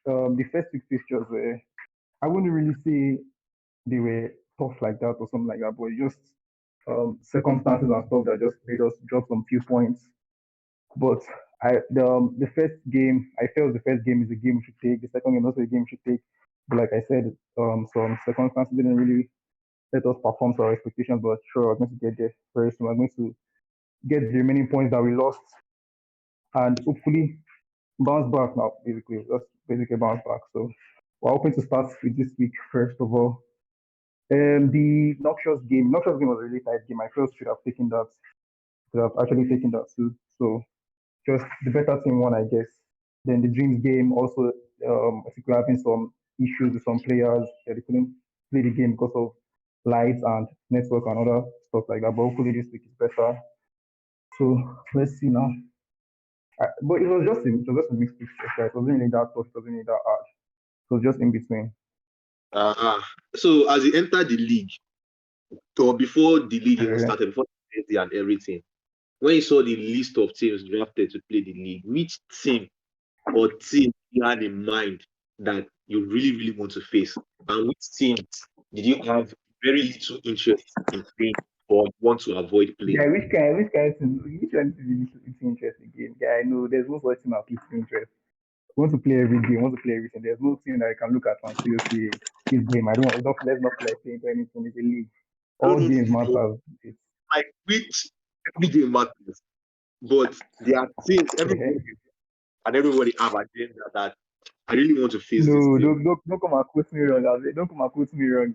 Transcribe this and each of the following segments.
the first six fixtures were, I wouldn't really say they were tough like that or something like that, but just circumstances and stuff that just made us drop some few points. But the first game, I felt the first game is a game we should take. The second game also a game we should take. But like I said, some circumstances didn't really let us perform to our expectations. But sure, we're going to get there very soon. We're going to get the remaining points that we lost and hopefully bounce back now. Basically, just basically bounce back. So we're hoping to start with this week first of all. The Noxious game was a really tight game. I felt should have taken that. Should have actually taken that too. So just the better team won, I guess. Then the Dreams game also, I think we're having some issues with some players. Yeah, they couldn't play the game because of lights and network and other stuff like that. But hopefully this week is better. So let's see now. But it was just a mixed picture. Right? It wasn't really that tough. It wasn't really that hard. It was just in between. So as you enter the league, or before the league even Yeah. started, before the and everything, when you saw the list of teams drafted to play the league, which team or team you had in mind that you really, really want to face? And which teams did you have very little interest in playing or want to avoid playing? Yeah, which one is interesting game? Yeah, I know there's no such thing as little interest. I want to play every game, I want to play everything. There's no team that I can look at and say, okay, this game, let's not feel like playing to anything. It's a league. All No, games matter. It's like which every game matters, but there are teams everybody have agenda that I really want to face this no, team. don't come and quote me wrong. Don't come and quote me wrong.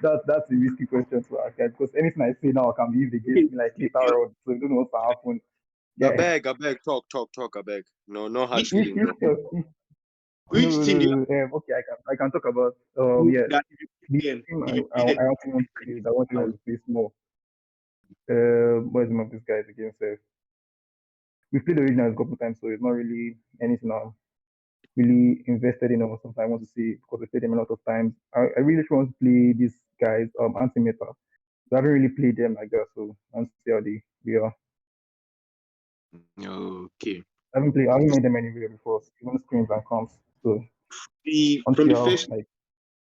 That's a risky question to ask, because anything I say now can be used against me like later on. So you don't know what's gonna happen. I Yeah. beg, talk, I beg. No hard Which feeling, bro. which team do you Okay, I can talk about have yeah. that if The you team if you I play them, actually want to play, that I want to face more. What is the name of this guys again? So we've played the originals a couple of times, so it's not really anything I'm really invested in or something I want to see because we played them a lot of times. I really just want to play these guys, anti-meta. So I haven't really played them like that, so I want to see how they are. okay. I haven't made them anywhere before, even screens and comps. So I want to From see the how first like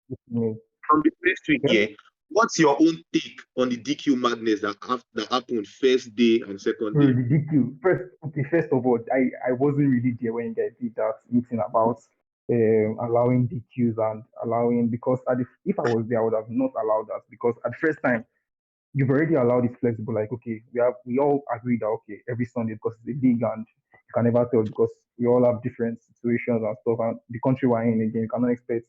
week, yeah. yeah. What's your own take on the DQ madness that happened first day and second Bro, day? the DQ. First of all, I wasn't really there when you guys did that meeting about allowing DQs and allowing because if I was there, I would have not allowed that because at the first time you've already allowed it flexible. Like okay, we all agree that okay every Sunday because it's a league and you can never tell because we all have different situations and stuff and the country we're in again you cannot expect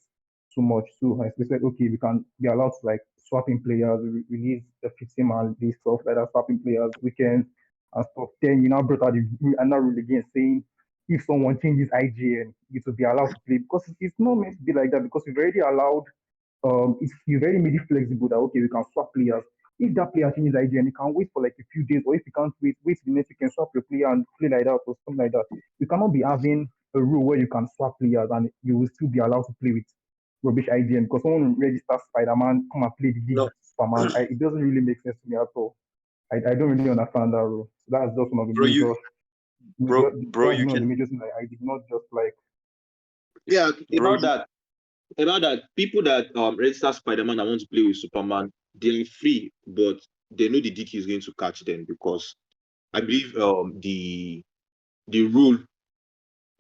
too much. So I said okay we can be allowed to like swapping players, release the 15-man list stuff like that, swapping players weekends and stuff. Then you now brought out another rule again saying if someone changes IGN, it will be allowed to play because it's not meant to be like that because we've already allowed you've already made it flexible that okay we can swap players if that player changes ID and you can wait for like a few days, or if you can't wait the next week, you can swap your player and play like that or something like that. You cannot be having a rule where you can swap players and you will still be allowed to play with rubbish IGN because someone registers Spider-Man, come and play the league No, with Superman. It doesn't really make sense to me at all. I don't really understand that rule. So that's just one of the Bro, major, that's you one of the can major things I did not just like. yeah, bro, about that, people that register Spider-Man and want to play with Superman, they're free, but they know the DQ is going to catch them because I believe the rule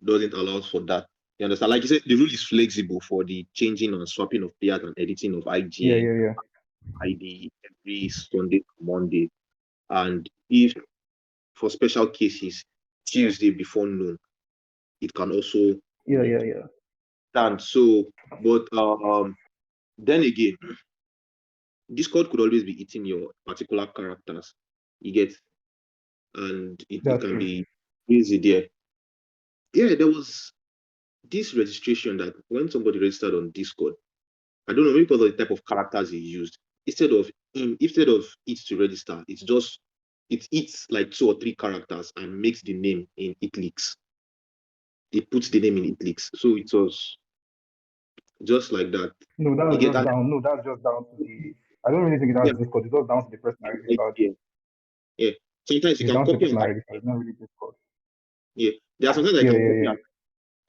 doesn't allow for that. You understand? Like you said, the rule is flexible for the changing and swapping of players and editing of Yeah, IGN, yeah, yeah. ID every Sunday, Monday, and if for special cases Tuesday before noon, it can also Yeah, yeah, yeah. stand. So, but then again, Discord could always be eating your particular characters. You get, and it That's can true. be easy there. Yeah, there was this registration that when somebody registered on Discord, I don't know, maybe because of the type of characters he used, instead of it to register, it eats like 2 or 3 characters and makes the name in italics. It puts the name in italics. So it was just like that. No, You that's get just that? down. No, that's just down to the. I don't really think Yeah, that's Discord. It's just down to the person I registered. yeah, yeah. Sometimes you It's can down to the copy person and I registered. It's not really Discord. yeah. There are sometimes I Yeah, can yeah, copy yeah. and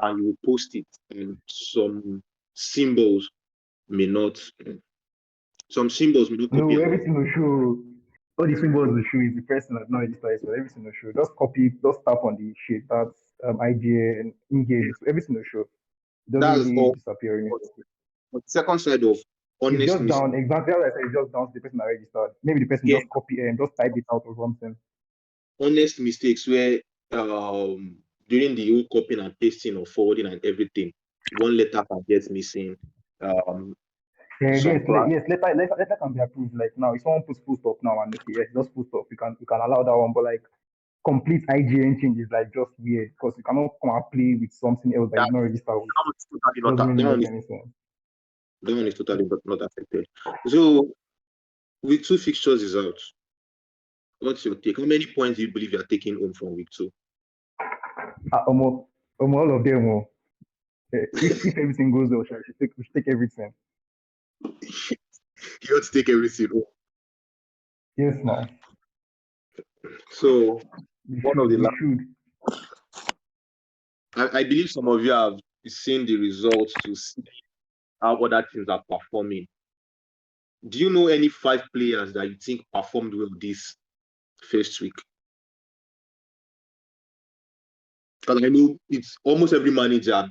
and you will post it, and some symbols may not copy No, and everything will show. All the symbols will show is the person that's not registered, so everything will show. Just copy, just tap on the sheet. That's IGA and engage. So everything will show. It doesn't that's really all. disappear But immediately. the second side of It's honest just mistake, down, exactly as I said, it's just down to the person that registered. Maybe the person yeah, just copy and just type it out or something. honest mistakes where during the whole copying and pasting or forwarding and everything, one letter can get missing. Um, some class Yes, letter can be approved. Like now, if someone puts full stop now and okay, yes, just full stop, you can allow that one. But like complete IGN change is like just weird because you cannot come and play with something else that that, is not registered with. that one is totally not Doesn't that really one make is any sense. that one is totally not affected. So week 2 fixtures is out. What's your take? How many points do you believe you are taking home from week 2? All of them. If everything goes well, we should take everything. You have to take everything home. Yes, now So we one of should. the We last, should. I believe some of you have seen the results to see how other teams are performing. Do you know any 5 players that you think performed well this first week? Because I know it's almost every manager. I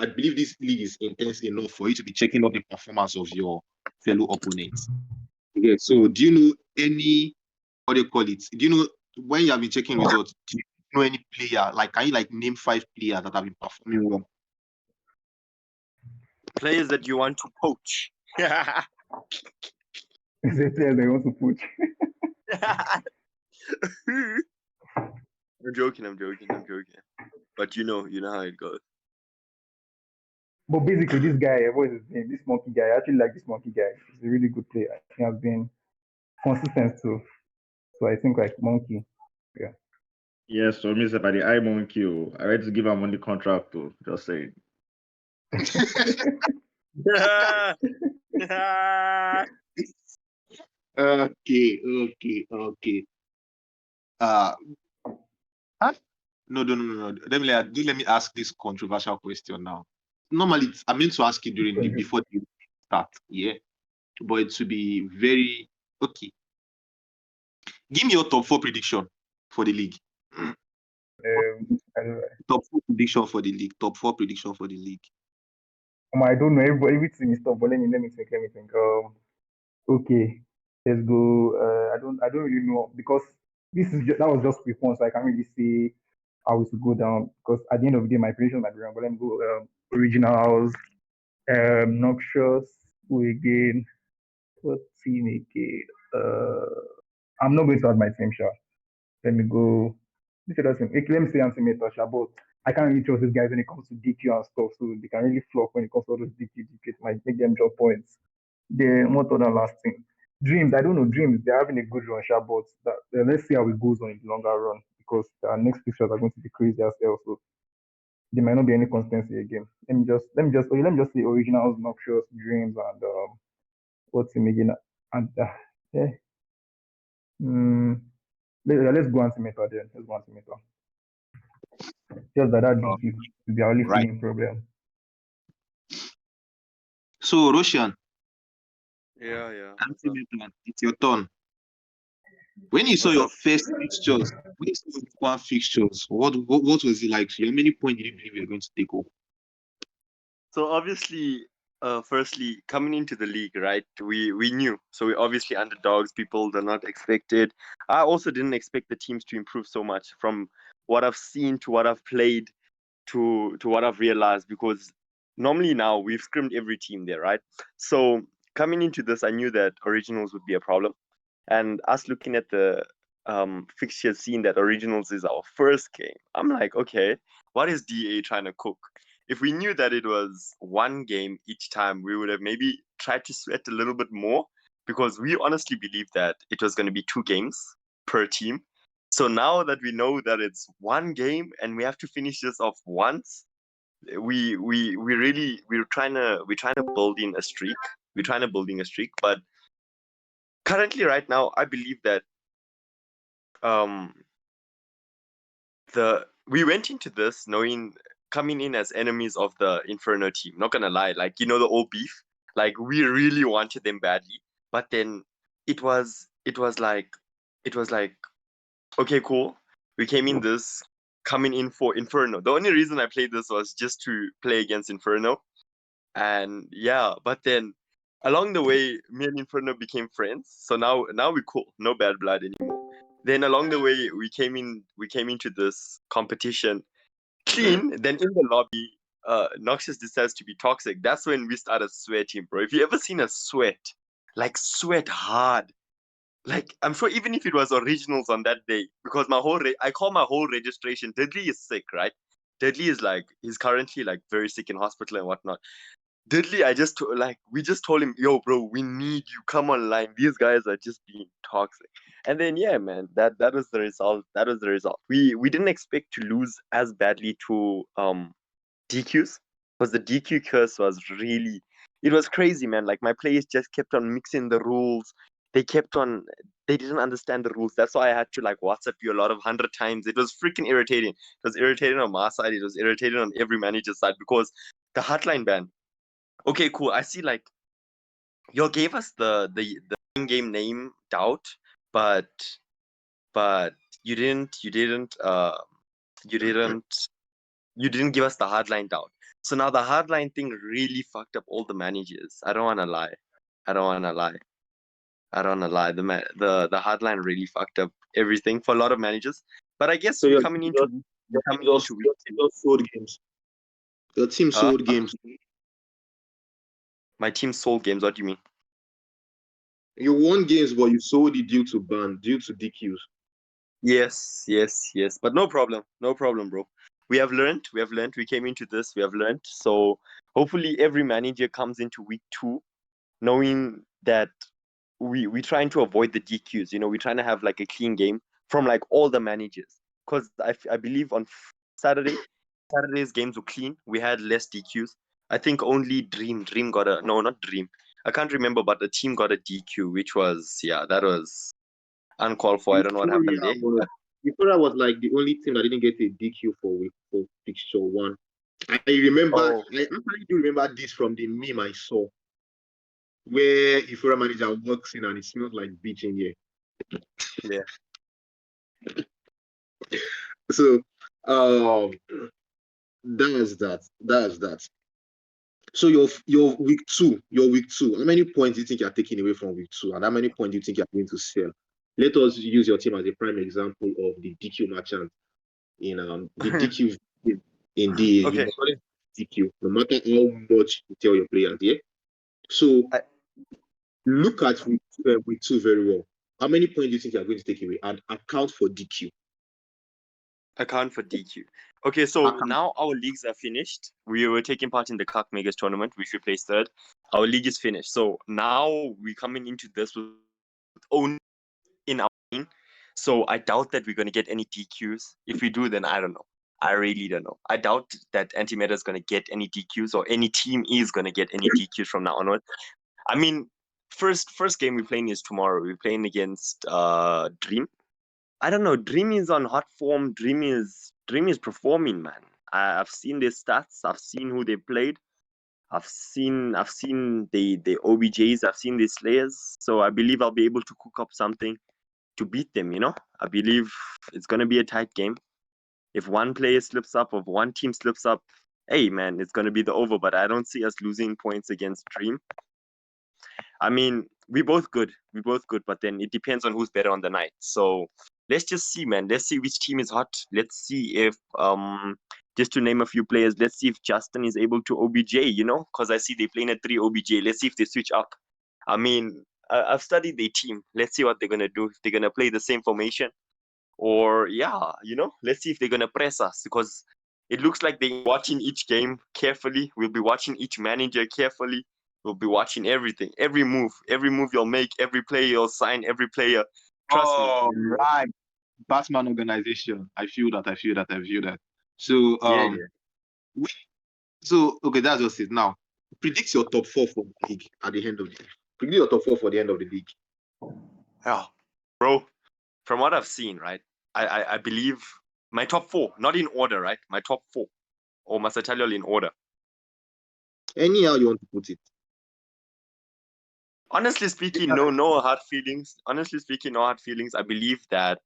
believe this league is intense enough for you to be checking out the performance of your fellow opponents. Yeah. So do you know any, what do you call it? Do you know when you have been checking results, do you know any player? Like, can you like name 5 players that have been performing well? Players that you want to poach. It's a player they want to put. I'm joking. But you know how it goes. But basically, this guy, what is his name? This monkey guy. I actually like this monkey guy. He's a really good player. He has been consistent too. So I think like monkey. Yeah. Yes, so Mr. By the eye monkey, I ready to give him money contract to just say. Okay. Uh, no. Let me ask this controversial question now. Normally, I meant to ask you before the start, yeah, but it should be very okay. Give me your top 4 prediction for the league. I don't know. Top 4 prediction for the league. Top 4 prediction for the league. I don't know. Everything is tough. But let me think. Okay, let's go. I don't really know because that was just week one, so I can't really see how it will go down. Because at the end of the day, my prediction might be wrong. But let me go. Originals. Noxious. Who again? What team again? I'm not going to add my team, sure. Let me go. Let me say Antimator, sure, but I can't really trust these guys when it comes to DQ and stuff. So they can really flop when it comes to all those DQ. It might make them drop points. Then what other last thing? Dreams, I don't know. Dreams, they're having a good run, sure, but let's see how it goes on in the longer run because our next fixtures are going to be crazy as hell. So there might not be any consistency again. Let me just say originals, noxious, dreams, and what's him again? And yeah. Let's go Antimator then. Let's go Antimator. Just that DQ is the only Right. feeling problem. So, Roshan, Yeah. it's your turn. When you saw your first fixtures, what was it like? How many points did you believe you were going to take home? So obviously, firstly, coming into the league, right? We knew. So we're obviously underdogs. People did not expect it. I also didn't expect the teams to improve so much from what I've seen to what I've played to what I've realized. Because normally now we've scrimmed every team there, right? So coming into this, I knew that originals would be a problem, and us looking at the fixture, seeing that originals is our first game, I'm like, okay, what is DA trying to cook? If we knew that it was one game each time, we would have maybe tried to sweat a little bit more because we honestly believed that it was going to be 2 games per team. So now that we know that it's one game and we have to finish this off once, we're trying to build in a streak. We're trying to build in a streak, but currently right now, I believe that we went into this knowing coming in as enemies of the Inferno team. Not gonna lie, like the old beef. Like we really wanted them badly, but then it was like okay, cool. We came in this coming in for Inferno. The only reason I played this was just to play against Inferno. And yeah, but then along the way, me and Inferno became friends. So now we're cool. No bad blood anymore. Then along the way, we came into this competition clean. Then in the lobby, Noxious decides to be toxic. That's when we started sweating, bro. If you ever seen us sweat, like sweat hard, like I'm sure even if it was originals on that day, because I call my whole registration. Deadly is sick, right? Deadly is like he's currently like very sick in hospital and whatnot. Deadly, we just told him, yo, bro, we need you. Come online. These guys are just being toxic. And then yeah, man, that was the result. That was the result. We didn't expect to lose as badly to DQs, because the DQ curse was really, it was crazy, man. Like my players just kept on mixing the rules. They didn't understand the rules. That's why I had to like WhatsApp you a lot of 100 times. It was freaking irritating. It was irritating on my side. It was irritating on every manager's side because the hotline ban. Okay, cool. I see. Like, you gave us the in-game name Doubt, but you didn't give us the hardline Doubt. So now the hardline thing really fucked up all the managers. I don't wanna lie. The hardline really fucked up everything for a lot of managers. But I guess So we're your coming team into just, we're coming into week your team just sold games. Your team uh, sold games. my team sold games. What do you mean? You won games, but you sold it due to ban, due to DQs. Yes. But no problem, bro. We have learned. We came into this. We have learned. So hopefully every manager comes into week 2 knowing that we're trying to avoid the DQs. We're trying to have like a clean game from like all the managers. Because I believe on Saturday's games were clean. We had less DQs. I think only Dream got a, no, not Dream. I can't remember, but the team got a DQ, which was, yeah, that was uncalled for. I don't know what happened there. Euphoria was like the only team that didn't get a DQ for fixture 1. I remember. Oh. I actually do remember this from the meme I saw, where Euphoria manager walks in and it smells like beach in here. Yeah. So, that's that. So your week two. How many points do you think you're taking away from week 2, and how many points do you think you're going to sell? Let us use your team as a prime example of the DQ merchant in the DQ in the Okay. DQ. No matter how much you tell your players, yeah. So look at week 2 very well. How many points do you think you're going to take away and account for DQ? Account for DQ. Okay, so now our leagues are finished. We were taking part in the CAC Megas tournament, which we placed 3rd. Our league is finished. So now we're coming into this with own in our team. So I doubt that we're going to get any DQs. If we do, then I don't know. I really don't know. I doubt that Antimatter is going to get any DQs, or any team is going to get any DQs from now onward. I mean, first game we're playing is tomorrow. We're playing against Dream. I don't know. Dream is on hot form. Dream is performing, man. I've seen their stats. I've seen who they played. I've seen the OBJs. I've seen the Slayers. So I believe I'll be able to cook up something to beat them. I believe it's gonna be a tight game. If one player slips up, or one team slips up, hey man, it's gonna be the over. But I don't see us losing points against Dream. I mean, we're both good. But then it depends on who's better on the night. So let's just see, man. Let's see which team is hot. Let's see if just to name a few players, let's see if Justin is able to OBJ, because I see they playing a 3 OBJ. Let's see if they switch up. I mean, I've studied their team. Let's see what they're gonna do. If they're gonna play the same formation, or let's see if they're gonna press us, because it looks like they're watching each game carefully. We'll be watching each manager carefully. We'll be watching everything, every move you'll make, every player you'll sign, every player. Trust me. Right. Batman organization. I feel that. So Yeah. So okay, that's just it. Now, predict your top 4 for the league at the end of the league. Predict your top 4 for the end of the league. Yeah, bro. From what I've seen, right, I believe my top 4, not in order, right? My top 4. or must I tell you all in order? Anyhow you want to put it. Honestly speaking, no hard feelings. Honestly speaking, no hard feelings. I believe that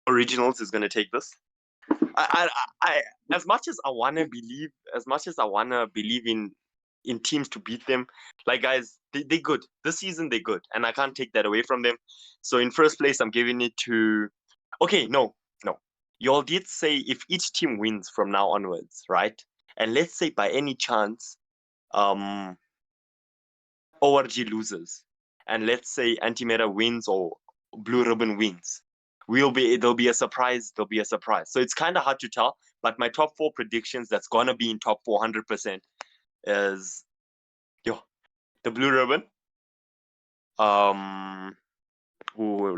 Originals is gonna take this. I as much as I wanna believe in teams to beat them, like guys, they're good. This season they're good, and I can't take that away from them. So in first place, I'm giving it to. Okay, no. Y'all did say if each team wins from now onwards, right? And let's say by any chance, ORG loses, and let's say Antimeta wins or Blue Ribbon wins, there'll be a surprise. There'll be a surprise. So it's kind of hard to tell. But my top 4 predictions that's gonna be in top 400% is the Blue Ribbon. Let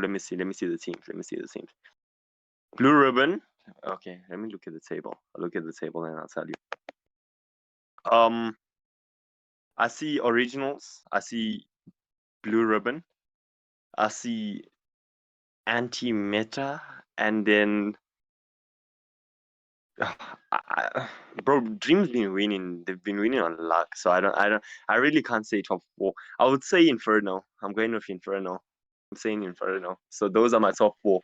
me see the teams. Blue Ribbon. Okay, let me look at the table. I'll look at the table and I'll tell you. I see Originals. I see Blue Ribbon. I see Anti-Meta, and then bro, Dream's been winning. They've been winning on luck. So I really can't say top 4. I would say Inferno. I'm going with Inferno. I'm saying Inferno. So those are my top 4.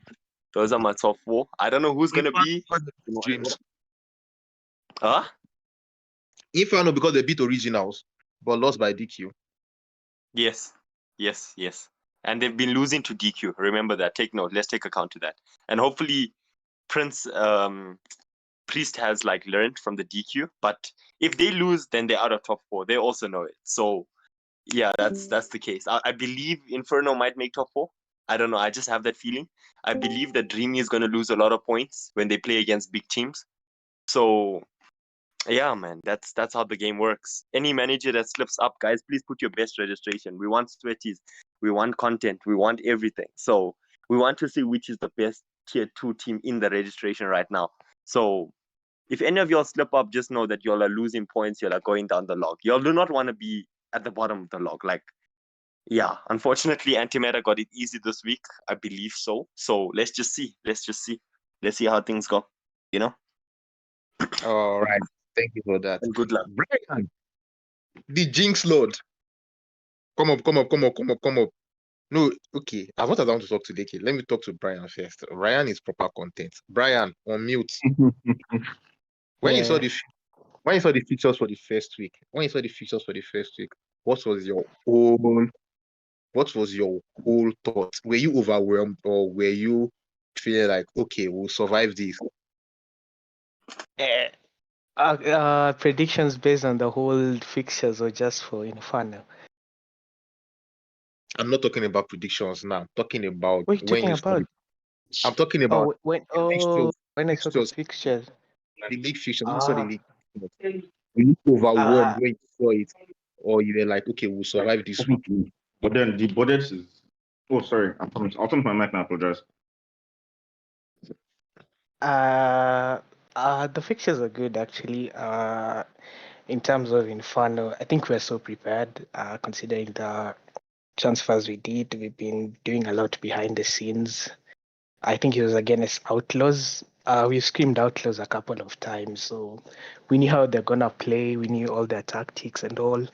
I don't know who's gonna be. Dreams. Huh? Inferno because they beat Originals, but lost by DQ. Yes. And they've been losing to DQ. Remember that. Take note. Let's take account to that. And hopefully Priest has like learned from the DQ. But if they lose, then they're out of top 4. They also know it. So yeah, that's the case. I believe Inferno might make top 4. I don't know. I just have that feeling. I believe that Dreamy is going to lose a lot of points when they play against big teams. So yeah, man, that's how the game works. Any manager that slips up, guys, please put your best registration. We want sweaties, we want content, we want everything. So we want to see which is the best tier 2 team in the registration right now. So if any of y'all slip up, just know that y'all are losing points, y'all are going down the log. Y'all do not want to be at the bottom of the log. Like, yeah, unfortunately, Antimeta got it easy this week. I believe so. So let's just see. Let's see how things go. You know? All right. Thank you for that. And good luck. Brian, the Jinx Lord. Come up. No, okay. I want to talk to Deke. Let me talk to Brian first. Brian is proper content. Brian, on mute. When you saw the features for the first week, what was your whole thought? Were you overwhelmed or were you feeling like, okay, we'll survive this? Predictions based on the whole fixtures or just for fun? I'm not talking about predictions now. I'm talking about What are you when talking you saw about? I'm talking about when I saw the fixtures. the league fixtures. When you saw the league fixtures, were you overwhelmed when you saw it? Or you were like, okay, we'll survive this week? But then the budget is. Oh, sorry. I'll turn my mic and I apologize. The fixtures are good actually. In terms of Inferno, I think we're so prepared. Considering the transfers we did, we've been doing a lot behind the scenes. I think it was against Outlaws. We've screamed Outlaws a couple of times, so we knew how they're gonna play. We knew all their tactics and all.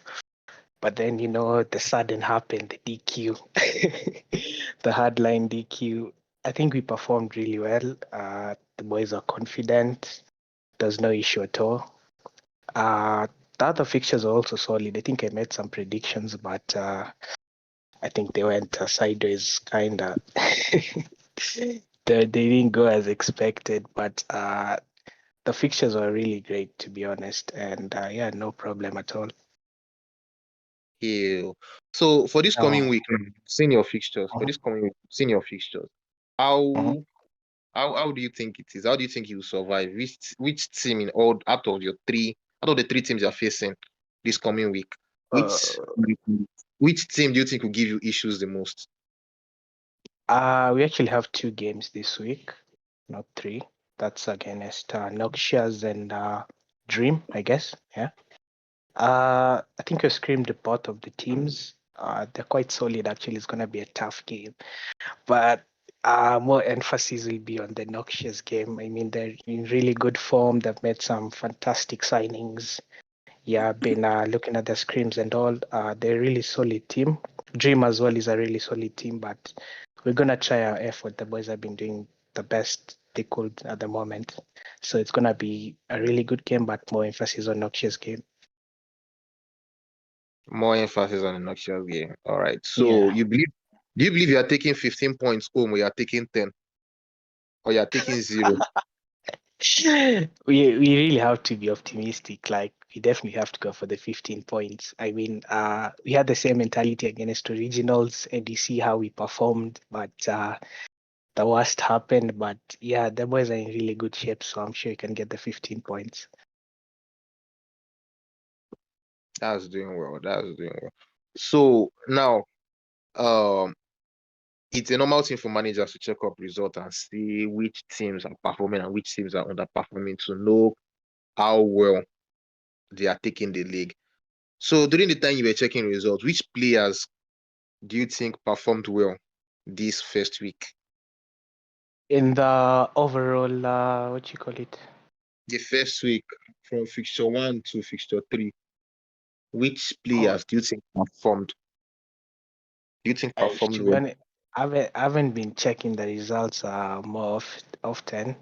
But then, the sudden happened, the DQ, the hardline DQ. I think we performed really well. The boys are confident. There's no issue at all. The other fixtures are also solid. I think I made some predictions, but I think they went sideways, kind of. They didn't go as expected, but the fixtures were really great, to be honest. And yeah, no problem at all. Yeah. So for this coming week, senior fixtures. For this coming week, senior fixtures. How do you think it is? How do you think you will survive? Which team out of the 3 teams you're facing this coming week? Which team do you think will give you issues the most? We actually have 2 games this week, not 3. That's against Noxious and Dream, I guess. Yeah. I think we screamed both of the teams. They're quite solid. Actually, it's gonna be a tough game, but more emphasis will be on the Noxious game. I mean, they're in really good form. They've made some fantastic signings. Yeah, I've been looking at the scrims and all. They're a really solid team. Dream as well is a really solid team, but we're gonna try our effort. The boys have been doing the best they could at the moment, so it's gonna be a really good game, but more emphasis on Noxious game. More emphasis on the Noxious game. All right. So Yeah. do you believe you are taking 15 points home or you are taking 10? Or you are taking 0? we really have to be optimistic. Like we definitely have to go for the 15 points. I mean, we had the same mentality against originals, and you see how we performed, but the worst happened. But yeah, the boys are in really good shape, so I'm sure you can get the 15 points. That's doing well. So now, it's a normal thing for managers to check up results and see which teams are performing and which teams are underperforming to know how well they are taking the league. So during the time you were checking results, which players do you think performed well this first week? In the overall, what you call it? The first week from fixture 1 to fixture 3, which players do you think performed? Do you think performed To be well? honest, I haven't been checking the results more often.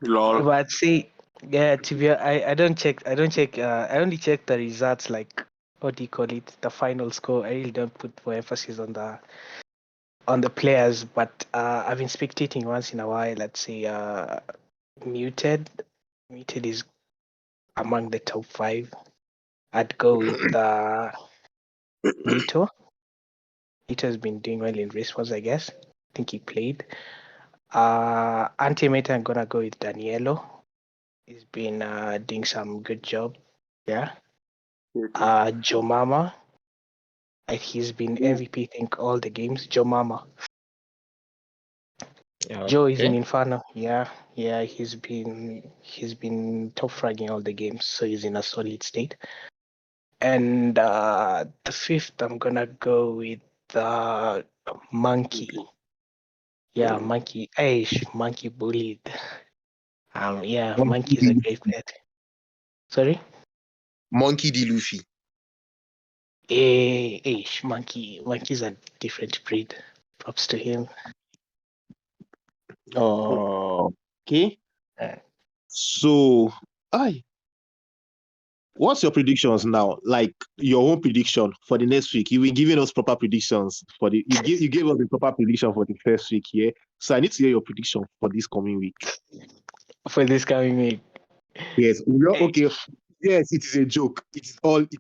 Lol. But see, yeah, I don't check. I only check the results. Like, what do you call it? The final score. I really don't put more emphasis on the players. But I've been spectating once in a while. Let's say muted. Muted is among the top 5. I'd go with Nito. Nito has been doing well in response, I guess. I think he played. Antimate, I'm gonna go with Danielo. He's been doing some good job. Yeah. Joe Mama. He's been MVP, I think, all the games. Joe Mama. Yeah, Joe is in okay. Inferno. Yeah. He's been top fragging all the games, so he's in a solid state. And the 5th, I'm gonna go with Monkey. Yeah, Monkey. Hey, Monkey bullied. Yeah, Monkey is a great player. Sorry. Monkey D. Luffy. Monkey's a different breed. Props to him. Okay. Uh, So, what's your predictions now? Like your own prediction for the next week. You've been giving us proper predictions for you gave us the proper prediction for the first week here. So I need to hear your prediction for this coming week. for this coming week. Yes, Hey, okay. Yes, it is a joke. It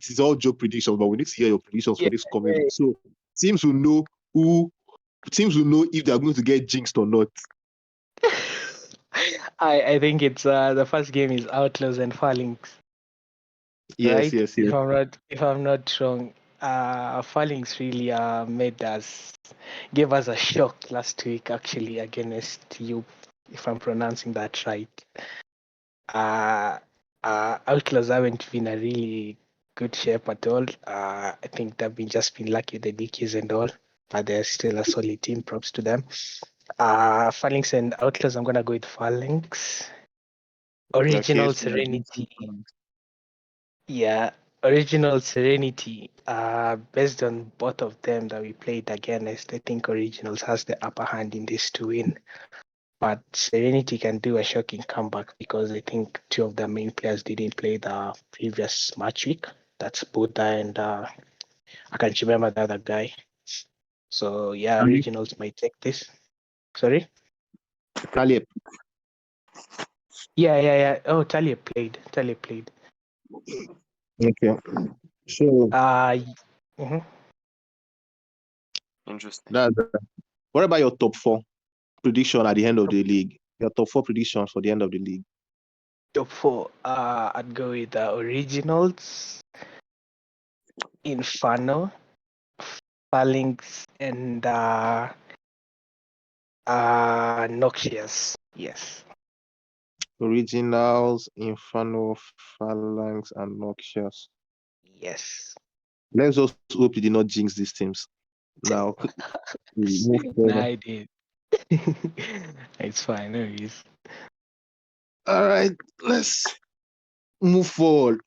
is all joke predictions, but we need to hear your predictions for yeah, this coming week. So teams will know if they are going to get jinxed or not. I think it's the first game is Outlaws and Phalanx, Yes, right? yes, If yes. I'm not wrong, Phalanx really gave us a shock last week actually against you, if I'm pronouncing that right. Outlaws haven't been a really good shape at all. I think they've been lucky with the DKs and all, but they're still a solid team. Props to them. Phalanx and Outlaws, I'm gonna go with Phalanx. Okay, Original so you're against Serenity. Yeah, Original Serenity. Based on both of them that we played against, I think Originals has the upper hand in this to win. But Serenity can do a shocking comeback because I think 2 of the main players didn't play the previous match week. That's Buddha and I can't remember the other guy. So yeah, Originals might take this. Sorry? Caleb. Yeah. Oh, Talia played. Okay. So Mhm. Interesting. that's what about your top 4 prediction at the end of the league? Your top 4 predictions for the end of the league. Top 4. I'd go with the Originals, Inferno, Phalanx, and Noxious. Yes. Originals, Inferno, Phalanx, and Noxious. Yes. Let's just hope you did not jinx these teams. Now, move Nah, forward. I did. It's fine, no worries. All right, let's move forward.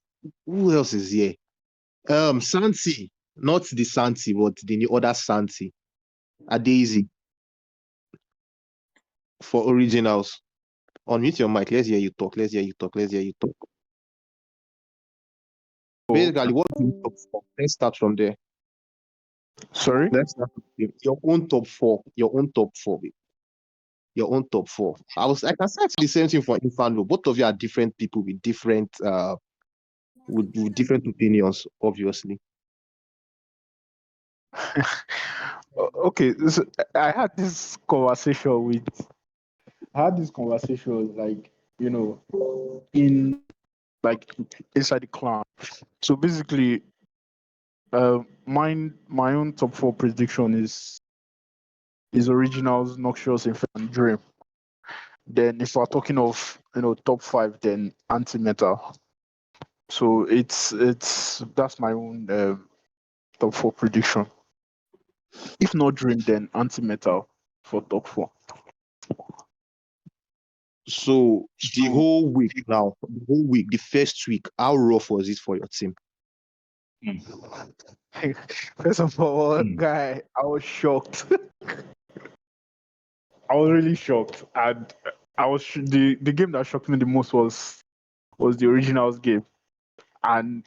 Who else is here? Santi, not the Santi, but the other Santi. Daisy for originals. Unmute your mic. Let's hear you talk. Let's hear you talk. Let's hear you talk. Basically, what do you top four? Let's start from there. Sorry? Let's start with your own top four. Your own top four. Your own top four. I can say actually the same thing for Infando. Both of you are different people with different with different opinions, obviously. Okay, so I had this conversation like, in like inside the clan. So basically, my own top four prediction is originals, Noxious, Inferno, and Dream. Then if we're talking of top five, then anti-metal. So it's that's my own top four prediction. If not Dream, then anti-metal for top four. So the whole week, the first week, how rough was it for your team? First of all, guy, I was shocked. I was really shocked, and the game that shocked me the most was the originals game, and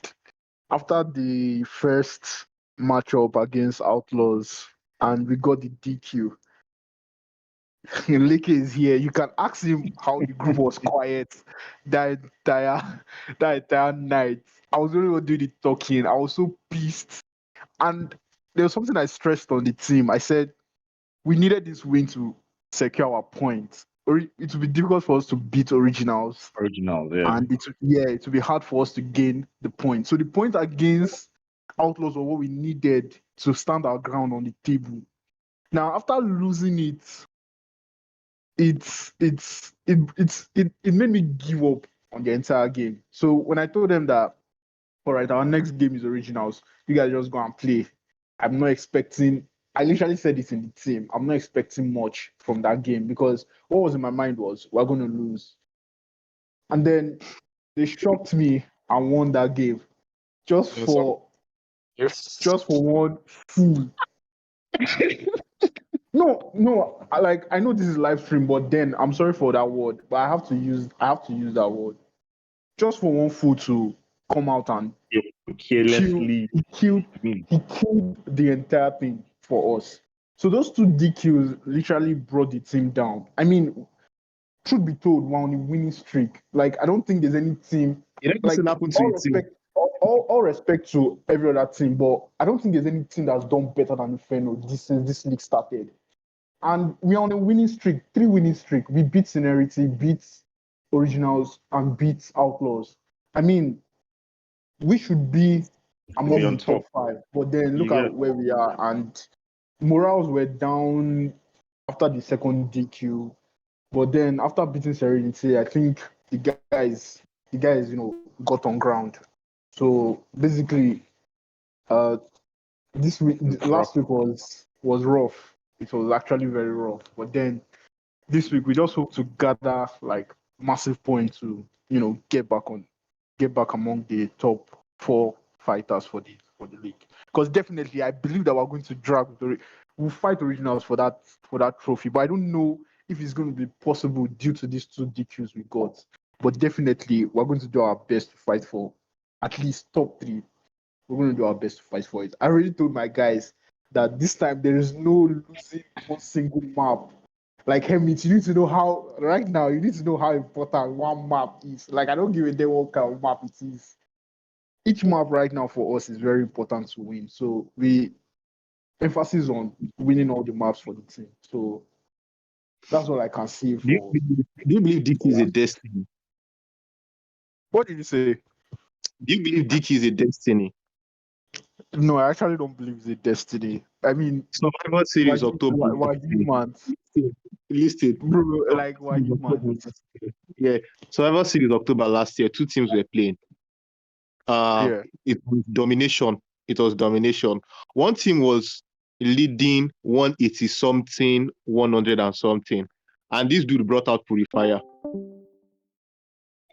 after the first matchup against Outlaws, and we got the DQ. Leke is here. You can ask him how the group was quiet that entire night. I was the only one doing the talking. I was so pissed. And there was something I stressed on the team. I said we needed this win to secure our points. It would be difficult for us to beat originals, Original, yeah. and it would be hard for us to gain the point. So the point against Outlaws was what we needed to stand our ground on the table. Now after losing it made me give up on the entire game. So when I told them that, all right, our next game is originals, you guys just go and play. I'm not expecting. I literally said this in the team. I'm not expecting much from that game because what was in my mind was we're going to lose. And then they shocked me and won that game just for one fool. No, I know this is live stream, but then I'm sorry for that word, but I have to use that word. Just for one fool to come out and Carelessly. he killed the entire thing for us. So those two DQs literally brought the team down. I mean, truth be told, we're on a winning streak. Like I don't think there's any team. It Like doesn't happen to all your team. respect, all respect to every other team, but I don't think there's any team that's done better than Inferno since this league started. And we're on a winning streak, 3 winning streak. We beat Seniority, beat Originals, and beat Outlaws. I mean, we should be among on the top top. 5. But then look Yeah. at where we are, and morals were down after the second DQ. But then after beating Serenity, I think the guys, got on ground. So basically, this week, last week was rough. It was actually very rough. But then this week we just hope to gather like massive points to get back among the top 4 fighters for the league. Because definitely I believe that we're going to we'll fight originals for that trophy, but I don't know if it's going to be possible due to these 2 DQs we got. But definitely we're going to do our best to fight for at least top 3. We're going to do our best to fight for it. I already told my guys that this time there is no losing one single map. Like Hemit, you need to know how right now. You need to know how important one map is. Like I don't give a damn what kind of map it is. Each map right now for us is very important to win. So we emphasis on winning all the maps for the team. So that's all I can see for. Do you believe DK is a destiny? What did you say? Do you believe DK is a destiny? No, I actually don't believe it's a destiny. I mean, Survivor Series October. we're humans. Listed. Bro, like we're humans. Yeah. Survivor Series October last year, 2 teams were playing. Yeah. It was domination. One team was leading 180 something, 100 and something. And this dude brought out Purifier.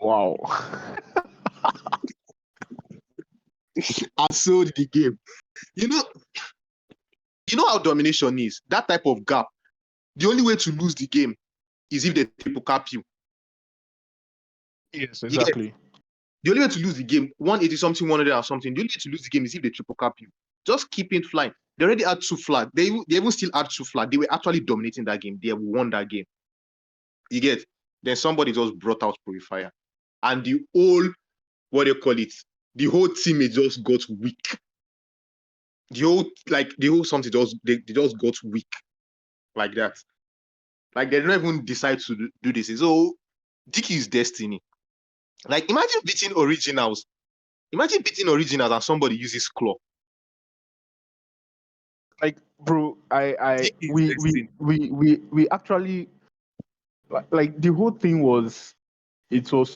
Wow. And sold the game. You know how domination is. That type of gap. The only way to lose the game is if they triple cap you. Yes, You get exactly. the only way to lose the game, 180 something, 100 or something. The only way to lose the game is if they triple cap you. Just keep it flying. They already had 2 flag. They even still had 2 flag. They were actually dominating that game. They won that game. You get? Then somebody just brought out Purifier. And the whole, what do you call it? The whole team just got weak. The whole something they just got weak like that. Like they don't even decide to do this. So Dicky is destiny. Like imagine beating originals. Imagine beating originals and somebody uses claw. Like, bro, Dicky is we destiny. we actually like the whole thing was it was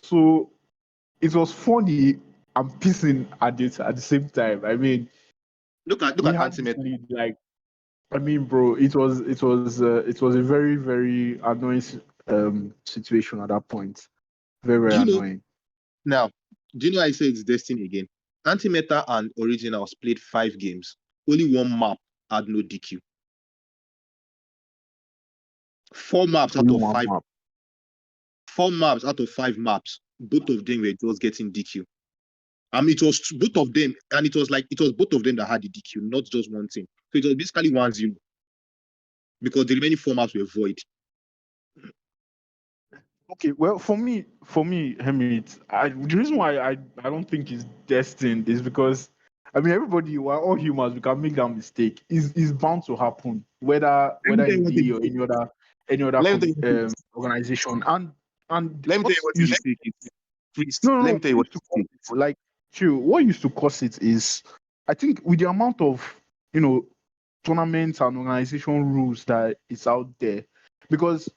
funny and pissing at the same time. I mean, Look at we had this Antimet. lead, like, I mean, bro, it was a very, very annoying situation at that point. Very, Do very you know annoying. now? Do you know I say it's destiny again? Antimeta and originals played 5 games. Only one map had no DQ. 4 maps out Only of one 5. map. 4 maps out of 5 maps. Both of them were just getting DQ. It was both of them, and it was both of them that had the DQ, not just one team. So it was basically 1-0 because the remaining 4 maps were void. Okay, well, for me, Hemit, the reason why I don't think it's destined is because, I mean, everybody, we're all humans, we can make that mistake. Is bound to happen, whether Let me tell you in what the DE or any other let me tell you what organization. And let me tell you what what the used mistake is. Priest, no, no, let no, me tell you what what used to the cause mistake is. it, like, chill, what used to cause it is, I think, with the amount of, tournaments and organization rules that is out there, because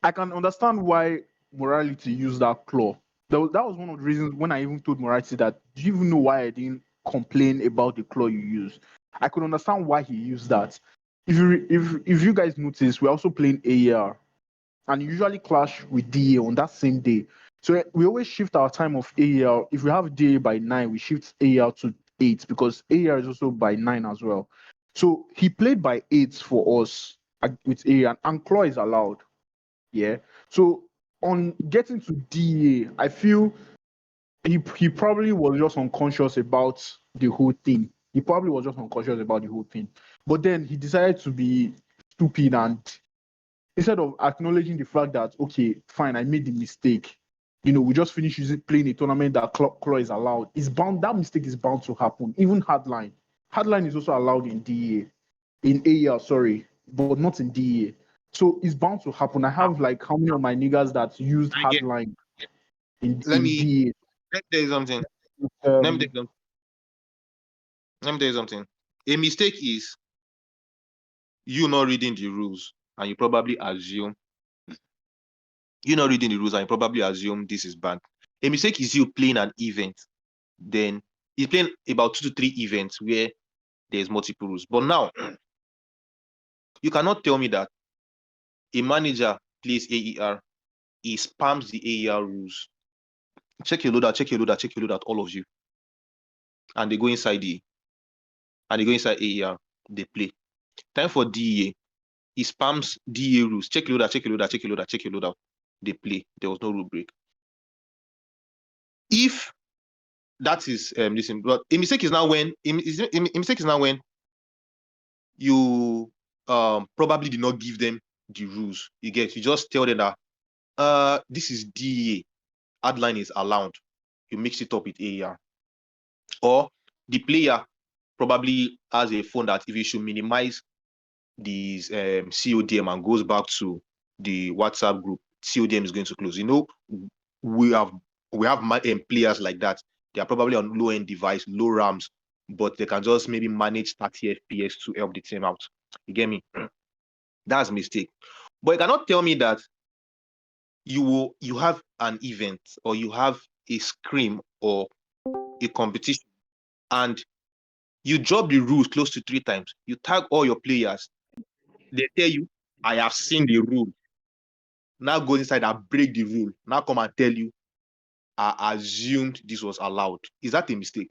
I can understand why morality used that claw. That was one of the reasons when I even told morality that, do you even know why I didn't complain about the claw you used? I could understand why he used that. If you guys notice, we're also playing AER and usually clash with DA on that same day. So we always shift our time of AER. If we have DA by 9, we shift AER to 8 because AER is also by 9 as well. So he played by 8 for us with AER, and claw is allowed. Yeah. So on getting to DA, I feel he probably was just unconscious about the whole thing. He probably was just unconscious about the whole thing. But then he decided to be stupid, and instead of acknowledging the fact that, okay, fine, I made the mistake. We just finished playing a tournament that claw is allowed. That mistake is bound to happen. Even hardline. Hardline is also allowed in DA, in AER, sorry, but not in DA. So it's bound to happen. I have like how many of my niggas that used Again, hardline in let me DA. tell you something. Let me tell you something. Let me tell you something. A mistake is you not reading the rules and you probably assume this is bad. A mistake is you playing an event, then you're playing about 2 to 3 events where there's multiple rules. But now you cannot tell me that a manager plays AER, he spams the AER rules. Check your loadout, all of you. And they go inside AER, they play. Time for DEA. He spams DEA rules. Check your loadout. They play. There was no rule break. If that is listen, but a mistake is now when you probably did not give them the rules. You just tell them that this is DEA. Hardline is allowed. You mix it up with AER. Or the player probably has a phone that if you should minimize these CODM and goes back to the WhatsApp group, CODM is going to close. We have players like that. They are probably on low-end device, low RAMs, but they can just maybe manage 30 FPS to help the team out. You get me? That's a mistake. But you cannot tell me that you have an event or you have a scrim or a competition and You drop the rules close to 3 times. You tag all your players. They tell you, I have seen the rule. Now go inside and break the rule. Now come and tell you, I assumed this was allowed. Is that a mistake?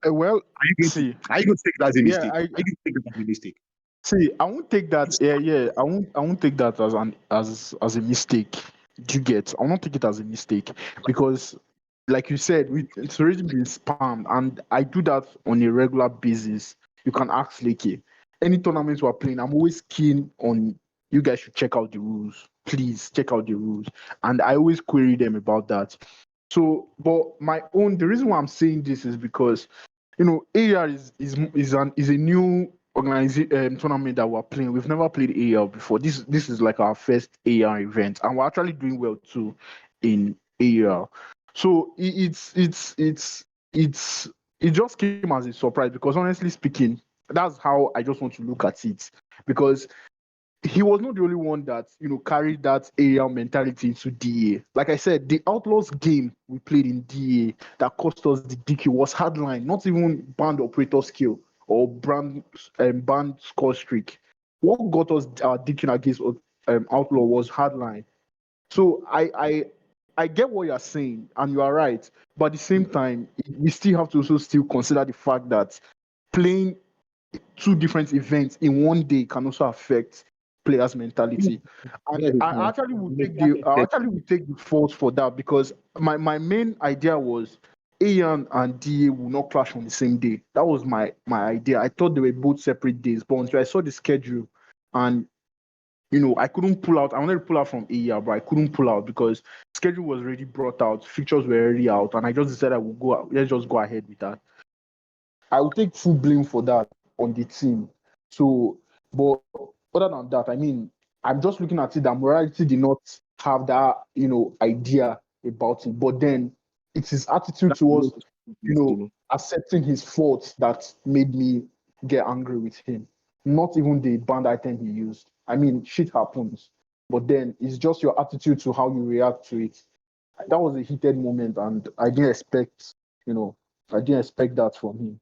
Well, Are you going see, to take that as a yeah, mistake? Are you going to take that as a mistake? see, I won't take that. Yeah. I won't take that as a mistake. Do you get? I won't take it as a mistake because, like you said, it's already been spammed, and I do that on a regular basis. You can ask Leke. Any tournaments we're playing, I'm always keen on you guys should check out the rules. Please check out the rules, and I always query them about that. So, but the reason why I'm saying this is because AR is a new organization tournament that we're playing. We've never played AR before. This is like our first AR event, and we're actually doing well too in AR. So it just came as a surprise because honestly speaking, that's how I just want to look at it because he was not the only one that carried that AL mentality into DA. Like I said, the Outlaws game we played in DA that cost us the DQ was hardline, not even band operator skill or band score streak. What got us our DQ against Outlaw was hardline. So I get what you're saying, and you are right. But at the same time, we still have to also still consider the fact that playing 2 different events in one day can also affect players' mentality. And I actually would take the fault for that because my main idea was Ayan and DA will not clash on the same day. That was my idea. I thought they were both separate days, but until I saw the schedule and I couldn't pull out. I wanted to pull out from AR, but I couldn't pull out because schedule was already brought out, fixtures were already out, and I just decided I would go. Let's just go ahead with that. I will take full blame for that on the team. So, but other than that, I mean, I'm just looking at it that morality did not have that, idea about it. But then it's his attitude towards, accepting his faults that made me get angry with him. Not even the band item he used. I mean, shit happens. But then it's just your attitude to how you react to it. That was a heated moment, and I didn't expect, that from him.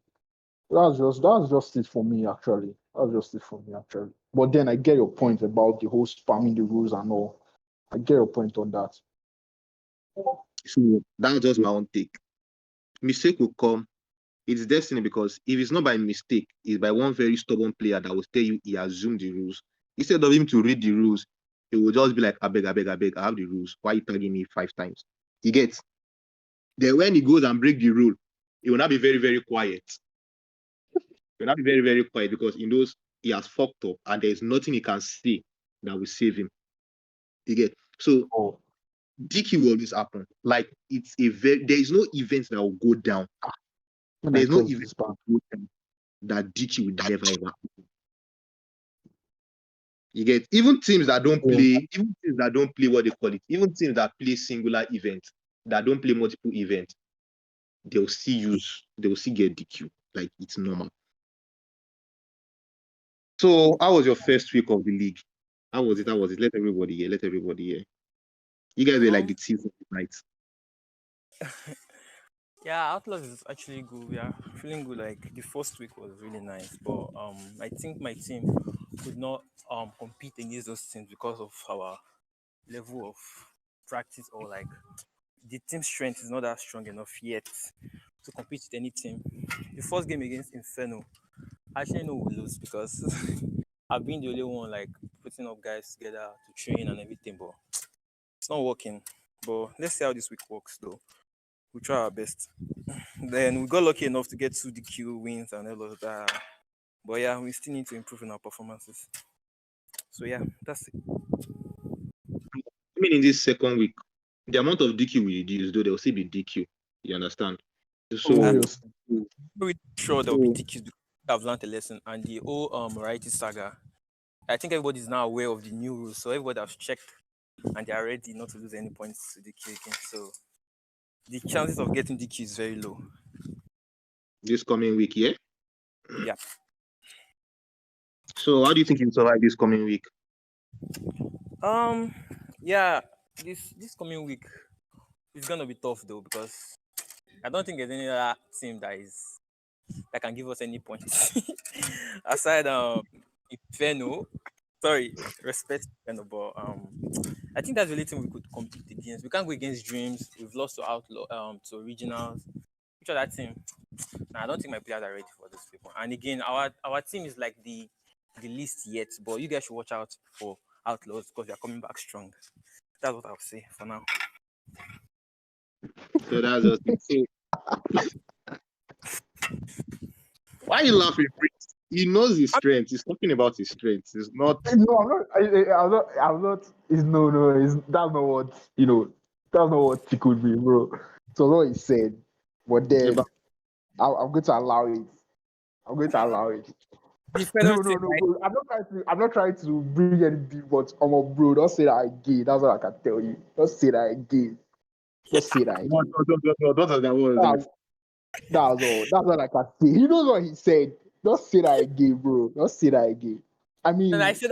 That's just it for me actually. That's just it for me actually. But then I get your point about the whole spamming the rules and all. I get your point on that. So that's just my own take. Mistake will come. It's destiny because if it's not by mistake, it's by one very stubborn player that will tell you he assumed the rules. Instead of him to read the rules, he will just be like, I beg, I beg, I beg, I have the rules. Why are you tagging me 5 times? He gets. Then when he goes and break the rule, he will not be very, very quiet. He will not be very, very quiet because he knows he has fucked up and there's nothing he can say that will save him. You get. So DQ will always happen. Like there is no event that will go down. There's no event that will go down that DQ will never ever happen. You get. Even teams that don't play what they call it, even teams that play singular events, that don't play multiple events, they will still get DQ. Like it's normal. So how was your first week of the league? How was it? Let everybody hear. You guys were like the team of the night. Yeah, Outlaws is actually good. We are feeling good. Like the first week was really nice, but I think my team could not compete against those teams because of our level of practice, or like the team strength is not that strong enough yet to compete with any team. The first game against Inferno, I actually know we lose because I've been the only one like putting up guys together to train and everything, but it's not working. But let's see how this week works though. We'll try our best. Then we got lucky enough to get 2 DQ wins and all of that. But yeah, we still need to improve in our performances. So yeah, that's it. I mean, in this second week, the amount of DQ we reduce, though there will still be DQ. You understand? So We're sure there will be DQs because I've learned a lesson. And the whole variety saga, I think everybody's now aware of the new rules. So everybody has checked and they are ready not to lose any points to DQ again. So the chances of getting DQ is very low. This coming week, yeah? Yeah. So how do you think you survive this coming week? Yeah, this coming week is gonna be tough though because I don't think there's any other team that can give us any points aside Inferno. Sorry, respect Inferno, but I think that's the only thing we could compete against. We can't go against Dreams. We've lost to Outlaw, to Originals. Which other team? Nah, I don't think my players are ready for those people. And again, our team is like the least yet, but you guys should watch out for Outlaws because they are coming back strong. That's what I'll say for now. So that's just it. So, why are you laughing, Prince? He knows his strength. He's talking about his strengths. It's not. No, I'm not. I'm not. It's no. It's that's not what That's not what tickled me, bro. So what he said, but then I'm going to allow it. I'm going to allow it. The fellow team, right? Bro. I'm not trying to bring any beef, but bro, don't say that again. That's what I can tell you. Don't say that again. Just say that again. No, don't say that word. That's all. That's what I can say. He knows what he said. Don't say that again, bro. Don't say that again. I mean, And I said,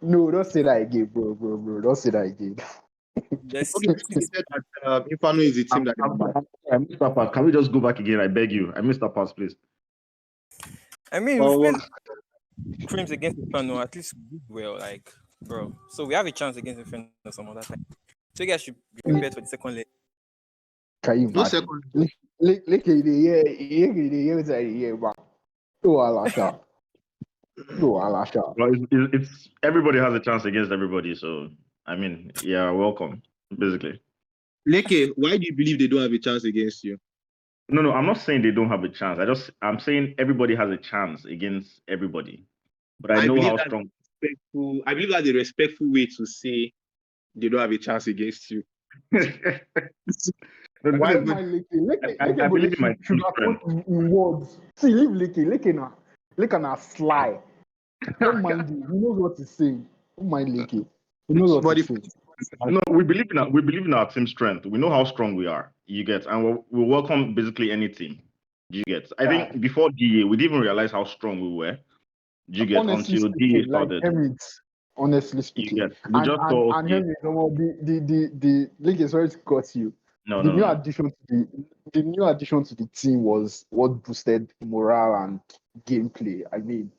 no, don't say that again, bro. Don't say that again. yes, Okay, he said that Inferno is the team that. I missed that part. Can we just go back again? I beg you. I missed that part, please. I mean, Oh, we've played Creams against Inferno, at least we did well, like, bro. So we have a chance against Inferno some other time. So you guys should be prepared for the second leg. Can you no imagine? second. Look at the year, man. Oh, Alasha. Oh, Alasha. Well, it's everybody has a chance against everybody. So I mean, yeah, welcome. Basically, Leke, why do you believe they don't have a chance against you? no, I'm not saying they don't have a chance. I'm saying everybody has a chance against everybody. But I know believe how that's strong. I believe that's a respectful way to say they don't have a chance against you. No, Why this am I is- Leke? I believe in my team strength. In words. See, leave Leke na sly. Don't mind him. He knows what he's saying. Don't mind Leke. He knows what But he's if saying. No, we believe in our team strength. We know how strong we are. You get, and we welcome basically any team. You get. I think before DA, we didn't even realize how strong we were. You get Honestly until DA speaking, like started. Hermit, honestly You speaking. get. We just thought, And okay, Hermit, the league is sorry to cut you. no. The new addition to the team was what boosted morale and gameplay. I mean,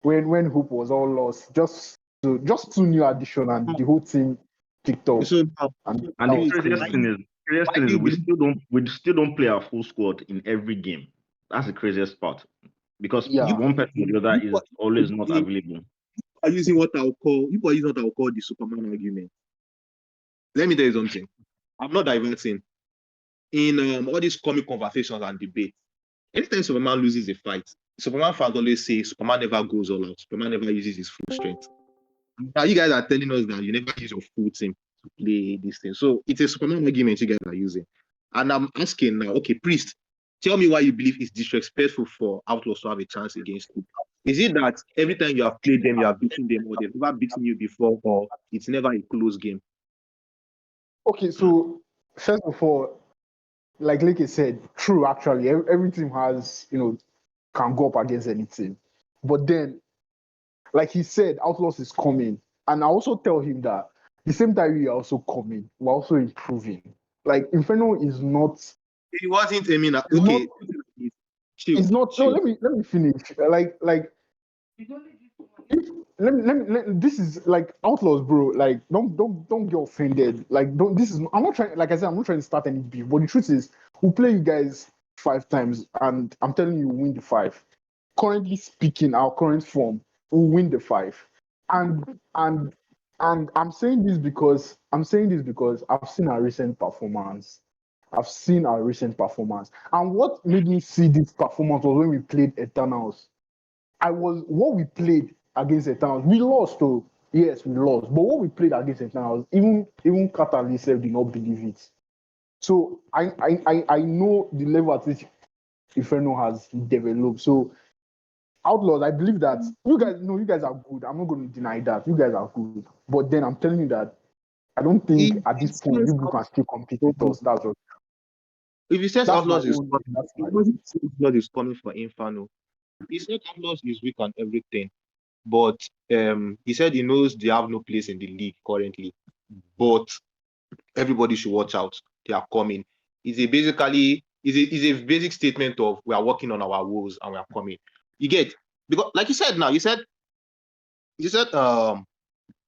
when Hoop was all lost, just two new addition and the whole team kicked off. so And And the that was craziest crazy. thing is we still don't play our full squad in every game. That's the craziest part because Yeah. one person or the other is always not available. are using what I'll call the Superman argument. Let me tell you something. I'm not diverting. In all these comic conversations and debates, anytime Superman loses a fight, Superman fans always say Superman never goes all out. Superman never uses his full strength. Now you guys are telling us that you never use your full team to play this thing. So it's a Superman argument you guys are using. And I'm asking now, okay, Priest, tell me why you believe it's disrespectful for Outlaws to have a chance against you. Is it that every time you have played them, you have beaten them, or they've never beaten you before, or it's never a close game? Okay, so first of all, like Leke said, true actually. Every team has, can go up against any team. But then, like he said, Outlaws is coming. And I also tell him that the same time we are also coming, we're also improving. Like Inferno is not It wasn't, I mean, It's okay. it's not no, chill. let me finish. Like this is like Outlaws, bro. Like don't get offended. Like don't this is I'm not trying, like I said, I'm not trying to start any beef. But the truth is we'll play you guys 5 times and I'm telling you we'll win the 5. Currently speaking, our current form, we'll win the 5. And I'm saying this because I've seen our recent performance. And what made me see this performance was when we played Eternals. What we played against Eternals. We lost, though. Yes, we lost. But what we played against Eternals, even Catalyst did not believe it. So I know the level at which Inferno has developed. So Outlaws, I believe that you guys are good. I'm not going to deny that. You guys are good. But then I'm telling you that I don't think at this point you can still compete with us. That's all. If he says That's Outlaws my is own. coming, That's my it wasn't say Outlaws is coming for Inferno. He said Outlaws is weak and everything, but he said he knows they have no place in the league currently. But everybody should watch out. They are coming. Basically is a basic statement of we are working on our woes and we are coming. You get, because like you said now, you said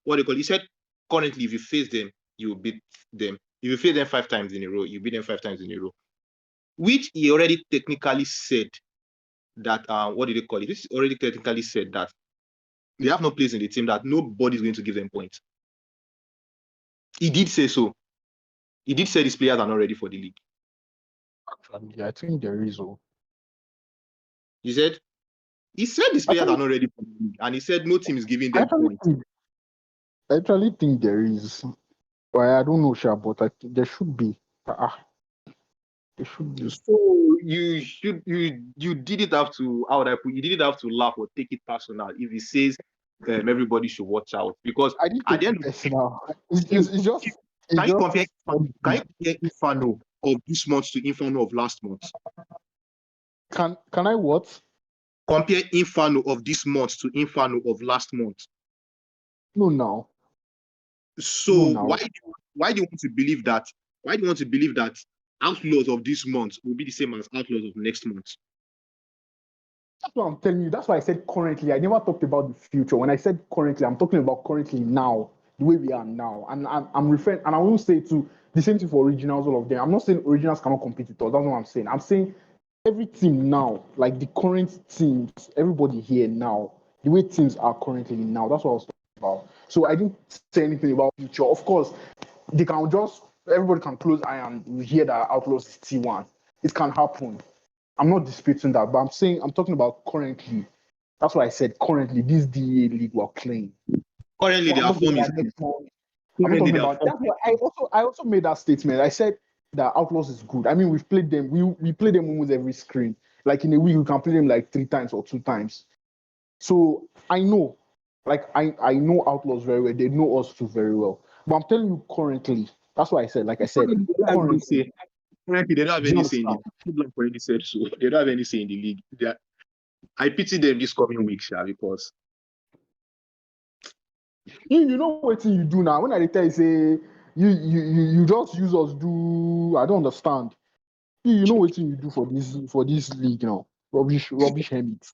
what do you call it? You said currently if you face them, you will beat them. If you face them 5 times in a row, you beat them 5 times in a row. Which he already technically said that what did they call it? This already technically said that they have no place in the team, that nobody's going to give them points. He did say so. He did say these players are not ready for the league. Actually, I think there is. He said these players are not ready for the league, and he said no team is giving them points. I actually think there is. Well, I don't know, sure, but there should be. There should be. So you did it have to, how would I put, you didn't have to laugh or take it personal if he says everybody should watch out, because I didn't at take the it end of personal. It's just. can you compare Inferno of this month to Inferno of last month? Can I what? Compare Inferno of this month to Inferno of last month. No, now. So No, now. why do you want to believe that? Why do you want to believe that Outlaws of this month will be the same as Outlaws of next month? That's what I'm telling you. That's why I said currently. I never talked about the future. When I said currently, I'm talking about currently now, the way we are now. And I'm referring, and I won't say to the same thing for originals, all of them. I'm not saying originals cannot compete with us. That's what I'm saying. I'm saying every team now, like the current teams, everybody here now, the way teams are currently now. That's what I was talking about. So I didn't say anything about future. Of course, they can just, everybody can close eye and we hear that Outlaws is T1. It can happen. I'm not disputing that, but I'm talking about currently. That's why I said currently, this DA league we're playing. Currently, I'm their not form talking is about next month. I'm not currently talking their about. form. That's why I also made that statement. I said that Outlaws is good. I mean, we've played them. We play them almost every screen. Like in a week, we can play them like 3 times or 2 times. So I know, like I know Outlaws very well. They know us too very well. But I'm telling you currently. That's why I said, like I said, currently. Currently, they don't have Do you any say in the league. Already said so. They don't have any say in the league. I pity them this coming week, because you know what you do now. When I tell you say you just use us do, I don't understand. You know what you do for this league now. Rubbish Hemmings.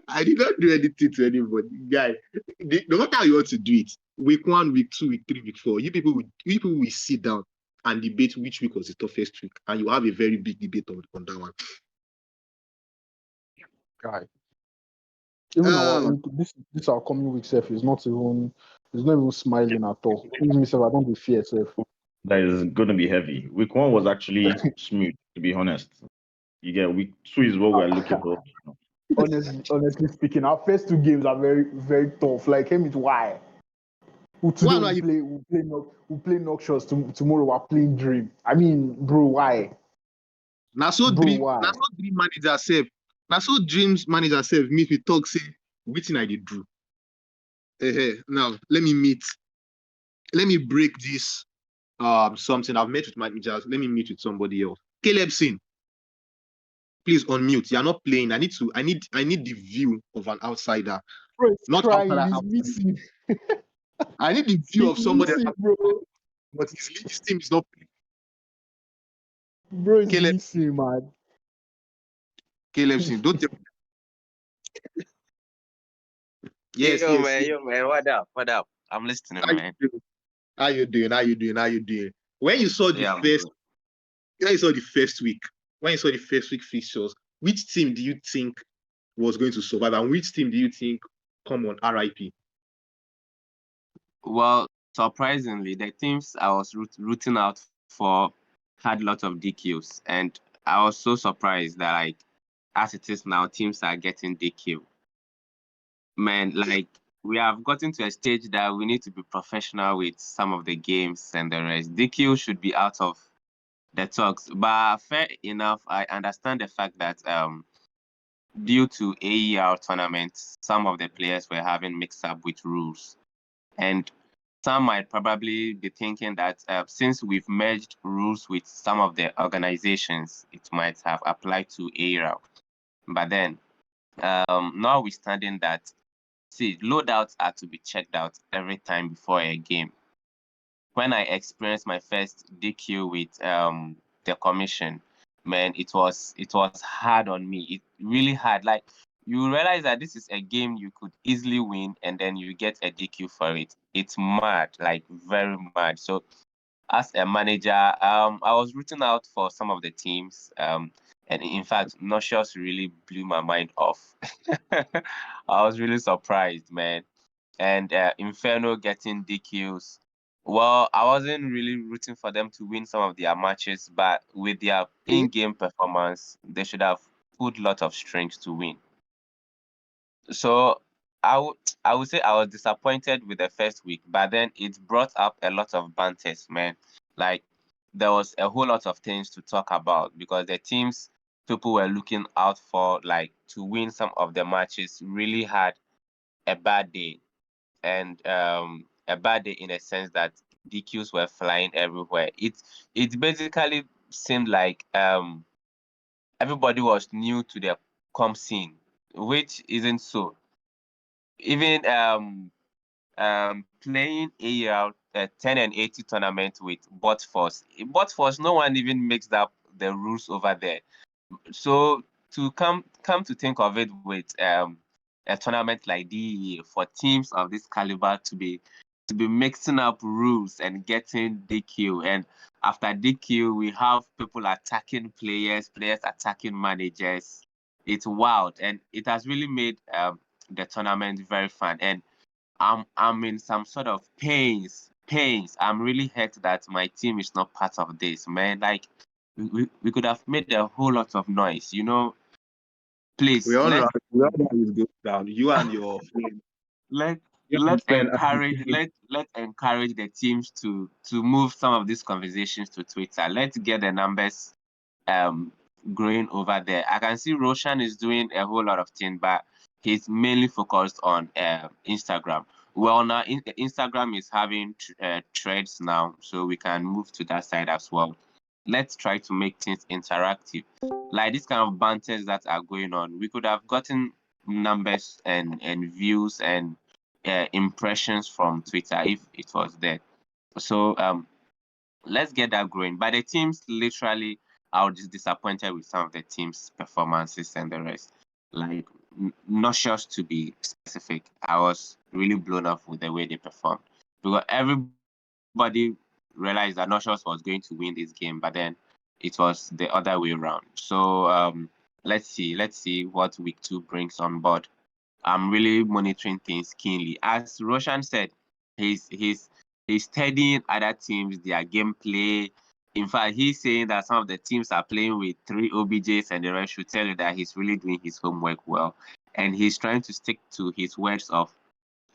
I did not do anything to anybody, guy. No matter how you want to do it, week 1, week 2, week 3, week 4, you people will sit down and debate which week was the toughest week, and you have a very big debate on that one. Guy. Even this our coming week self is not even smiling at all. Even myself, I don't be fear self. That is going to be heavy. Week 1 was actually smooth, to be honest. You get week 2 is what we're looking for. Honestly speaking, our first 2 games are very, very tough. Like, Hemmings, why? Today we play Noxious. Tomorrow we're playing Dream. I mean, bro, why? Now so Bro, dream, why? now so dream manager self, now so dreams manager self meet me talk say which I did do. Now let me break this something I've met with managers. Let me meet with somebody else. Caleb Sin, please unmute. You're not playing. I need the view of an outsider. Bro, he's Not crying. outsider. He's missing. I need the view of somebody missing, else, bro. but his team is not playing. Bro, he's Caleb, missing, man. Caleb Sin, don't tell me. Yes. Yo, man, what up? I'm listening, man. How you doing? When you saw the Yeah, first week, fixtures, which team do you think was going to survive, and which team do you think come on RIP? well, surprisingly, the teams I was rooting out for had lots of DQs, and I was so surprised that, like, as it is now, teams are getting DQ. Man, like, we have gotten to a stage that we need to be professional with some of the games and the rest. DQ should be out of the talks. But fair enough, I understand the fact that due to AER tournaments, some of the players were having mixed up with rules. And some might probably be thinking that since we've merged rules with some of the organizations, it might have applied to AER. But then, notwithstanding that, see, loadouts are to be checked out every time before a game. When I experienced my first DQ with the commission, man, it was hard on me. It really hard. Like, you realize that this is a game you could easily win, and then you get a DQ for it. It's mad, like very mad. So as a manager, I was rooting out for some of the teams. And in fact, Noxious really blew my mind off. I was really surprised, man. And Inferno getting DQs. Well, I wasn't really rooting for them to win some of their matches, but with their in-game performance, they should have put a lot of strength to win. So I would say I was disappointed with the first week, but then it brought up a lot of banters, man. Like, there was a whole lot of things to talk about because the teams people were looking out for, like, to win some of the matches, really had a bad day. And a bad day in a sense that DQs were flying everywhere. It basically seemed like everybody was new to the comp scene, which isn't so. Even playing a 10 and 80 tournament with bot force. Bot force, no one even makes up the rules over there. So to come to think of it, with a tournament like DEA, for teams of this caliber to be mixing up rules and getting DQ, and after DQ we have people attacking players attacking managers. It's wild, and it has really made the tournament very fun. And I'm in some sort of pains. I'm really hurt that my team is not part of this, man. Like, we could have made a whole lot of noise, Please, We all know how it goes down. You and your friend. let You let's understand? encourage the teams to move some of these conversations to Twitter. Let's get the numbers um growing over there. I can see Roshan is doing a whole lot of things, but he's mainly focused on Instagram. Well, now Instagram is having threads now, so we can move to that side as well. Let's try to make things interactive. Like this kind of banters that are going on, we could have gotten numbers and views and impressions from Twitter if it was there. So let's get that growing. But the teams, literally, I was just disappointed with some of the teams' performances and the rest. Like, not just to be specific, I was really blown off with the way they performed, because everybody realized that Noxious was going to win this game, but then it was the other way around. So let's see what week 2 brings on board. I'm really monitoring things keenly. As Roshan said, he's studying other teams, their gameplay. In fact, he's saying that some of the teams are playing with 3 OBJs, and the rest should tell you that he's really doing his homework well. And he's trying to stick to his words of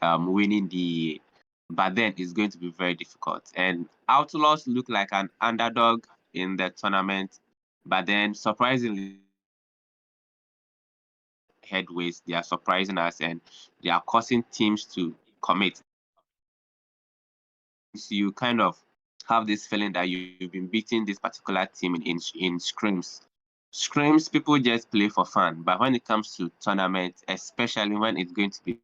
winning the, but then it's going to be very difficult. And Outlaws look like an underdog in the tournament, but then surprisingly, headways, they are surprising us, and they are causing teams to commit. So you kind of have this feeling that you've been beating this particular team in scrims. Scrims, people just play for fun, but when it comes to tournaments, especially when it's going to be,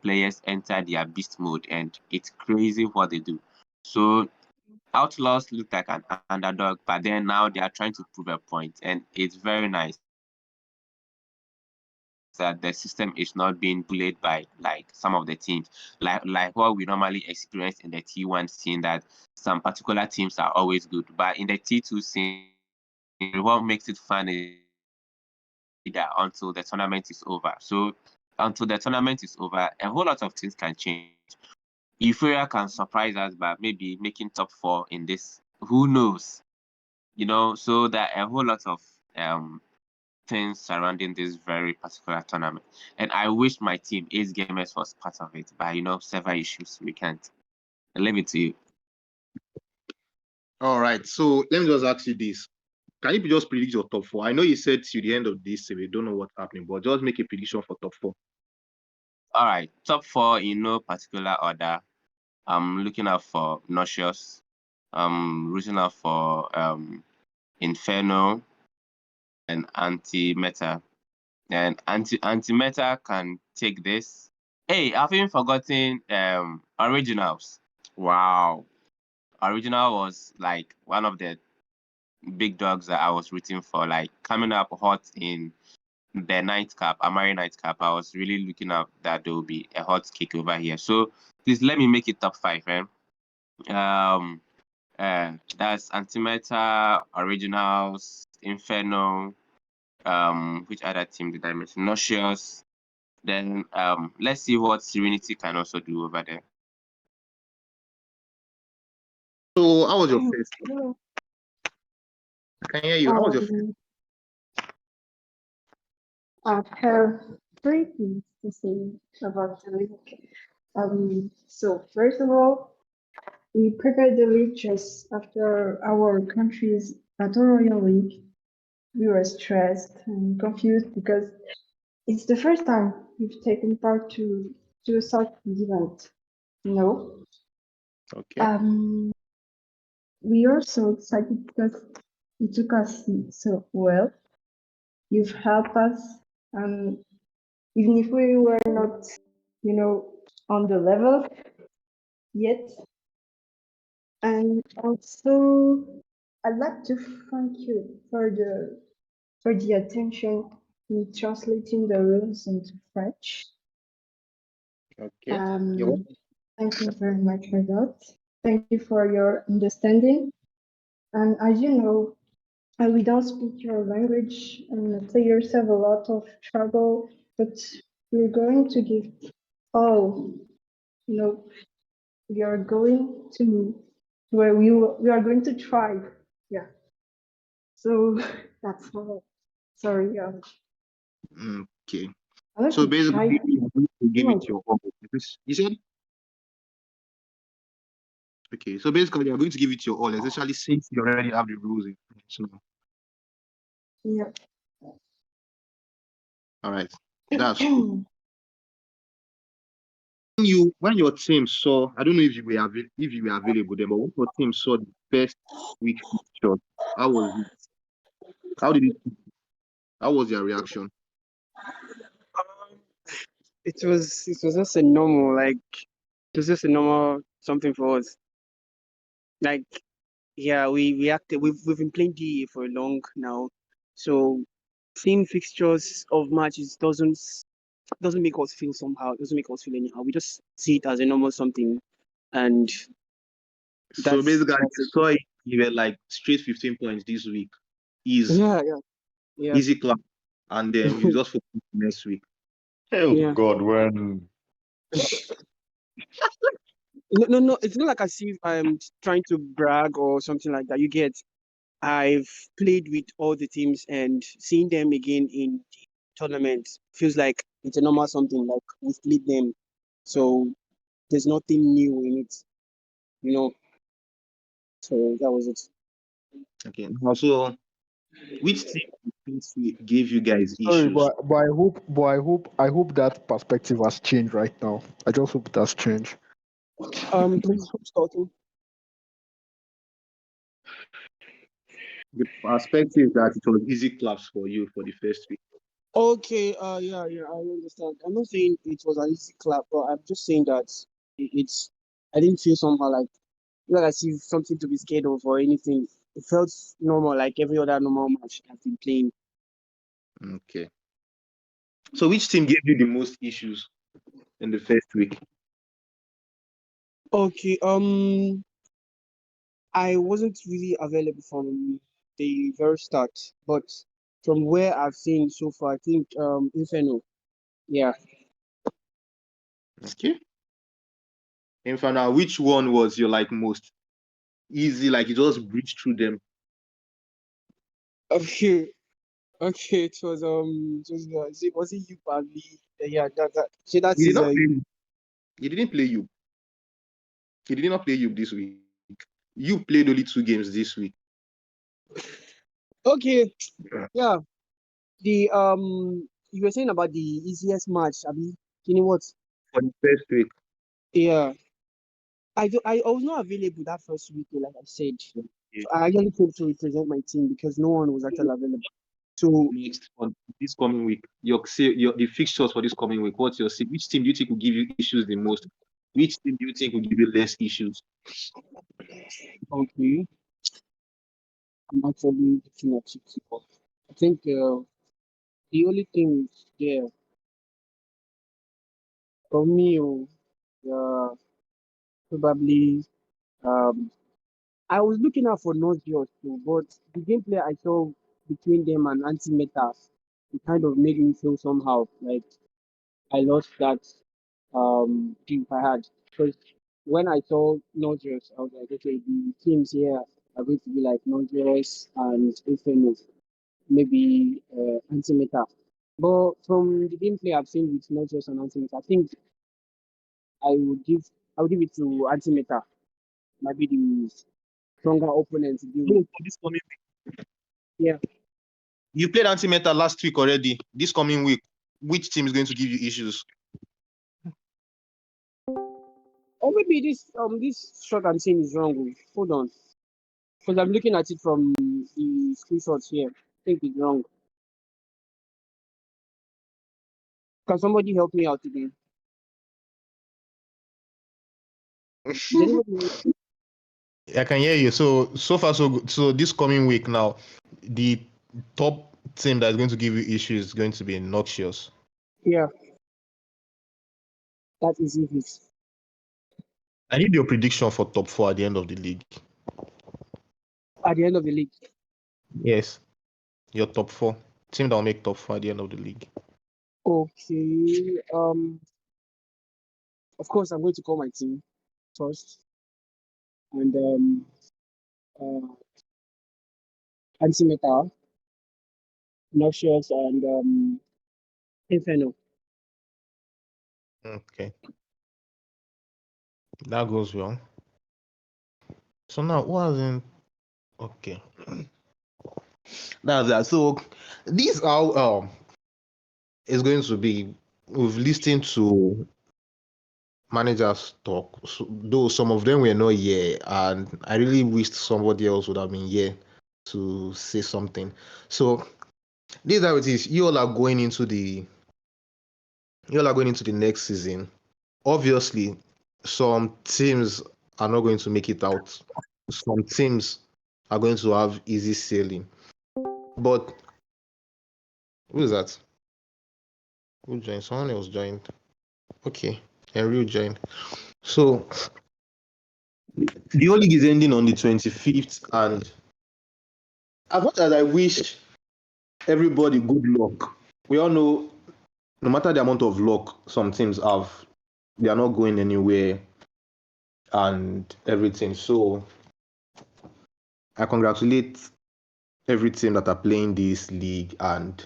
players enter their beast mode, and it's crazy what they do. So Outlaws look like an underdog, but then now they are trying to prove a point, and it's very nice that the system is not being bullied by, like, some of the teams, like what we normally experience in the T1 scene, that some particular teams are always good, but in the T2 scene, what makes it fun is that until the tournament is over. So until the tournament is over, a whole lot of things can change. Euphoria can surprise us by maybe making top 4 in this. Who knows? So there are a whole lot of things surrounding this very particular tournament. And I wish my team, Ace Gamers, was part of it, but several issues, we can't. I leave it to you. All right. So let me just ask you this. Can you just predict your top 4? I know you said to the end of this, we don't know what's happening, but just make a prediction for top 4. All right. Top 4 in no particular order. I'm looking out for Noxious. I'm rooting out for Inferno and Anti-Meta. And Anti-Meta can take this. Hey, I've even forgotten Originals. Wow. Original was like one of the big dogs that I was rooting for, like coming up hot in the nightcap, Amari nightcap. I was really looking up that there will be a hot kick over here. So please let me make it top 5, eh? That's Antimatter, Originals, Inferno. Which other team did I mention? Nauseous. Then let's see what Serenity can also do over there. So how was your first? I can hear you. How was your first? I have three things to say about the league. So first of all, we prepared the league just after our country's Battle Royale League. We were stressed and confused because it's the first time we've taken part to such an event. You know, Okay. we are so excited because it took us so well. You've helped us, and even if we were not, on the level yet. And also, I'd like to thank you for the attention in translating the rules into French. Okay. You're welcome. Thank you very much for that. Thank you for your understanding. And as you know, we don't speak your language, and the players have a lot of trouble, but we're going to give all, we are going to where we are going to try. Yeah. So that's all. Sorry. Okay. I like So to try. basically, you're going to give Oh my it your all. You said? Okay. So basically, you're going to give it your all, especially since you already have the rules in place. So, Yeah. all right. That's cool. When your team saw, I don't know if you were available then, but when your team saw the first week shot, how was it? How did it? How was your reaction? It was just a normal, like it was just a normal something for us. Like, yeah, we acted. We've been playing DA for long now, so seeing fixtures of matches doesn't make us feel somehow. It doesn't make us feel anyhow. We just see it as a normal something, and So that's basically, that's you it. saw it, you were like straight 15 points this week. Easy, Yeah. easy clap, and then you just focus next week. Oh Yeah. God, when No. It's not like I see I'm trying to brag or something like that. You get. I've played with all the teams, and seeing them again in the tournament feels like it's a normal something. Like we've played them, so there's nothing new in it, you know. So that was it. Okay. Also, which team this week gave you guys Sorry, issues? I hope that perspective has changed right now. I just hope it has changed. Please who's talking? The perspective that it was easy claps for you for the first week. Okay, yeah, I understand. I'm not saying it was an easy clap, but I'm just saying that it's. I didn't feel somehow like I see something to be scared of or anything. It felt normal, like every other normal match I've been playing. Okay. So which team gave you the most issues in the first week? Okay, I wasn't really available from the very start, but from where I've seen so far, I think Inferno. Yeah. Okay. And for now, which one was your like most easy? Like you just breached through them. Okay. Okay. Was it you, Bobby? Yeah. So that He did is not play. He didn't play you. He did not play you this week. You played only 2 games this week. okay. Yeah. Yeah. The you were saying about the easiest match, Abby. You know what? For the first week. Yeah. I was not available that first week, like I said. Okay. So I actually came to represent my team because no one was actually available. So Next for this coming week, the fixtures for this coming week. What's your which team do you think will give you issues the most? Which team do you think will give you less issues? okay. I'm actually looking at it. I think the only thing there for me, probably I was looking out for Nozio too, but the gameplay I saw between them and Antimetas, it kind of made me feel somehow like I lost that dream I had. Because when I saw Nozio, I was like, okay, the teams here are going to be like Nozio and Inferno, maybe Antimeta. But from the gameplay I've seen with Nozio and Antimeta, I think I would give it to Antimeta. Might be the stronger opponent to deal No, with. for this coming week. Yeah. You played anti-meta last week already. This coming week, which team is going to give you issues? Or maybe this shot I'm seeing is wrong. Oh. Hold on. Because I'm looking at it from the screenshots here. I think it's wrong. Can somebody help me out again? Is anybody I can hear you. So far so good. So this coming week now, the top team that's going to give you issues is going to be Noxious. Yeah. That is it. I need your prediction for top 4 at the end of the league. At the end of the league. Yes, your top 4 team that will make top 4 at the end of the league. Okay. Of course I'm going to call my team first. And Antimetal, Noxious, and Inferno. Okay, that goes well. So now who hasn't? Okay, that's that. So this how it's going to be. We've listened to managers talk, so, though some of them were not here, and I really wished somebody else would have been here to say something. So this is how it is. You all are going into the next season. Obviously, some teams are not going to make it out. Some teams are going to have easy sailing. But who is that? Who joined? Someone else joined. Okay, Henry joined. So the whole league is ending on the 25th, and as much as I wish everybody good luck, we all know no matter the amount of luck some teams have, they are not going anywhere and everything. So I congratulate every team that are playing this league, and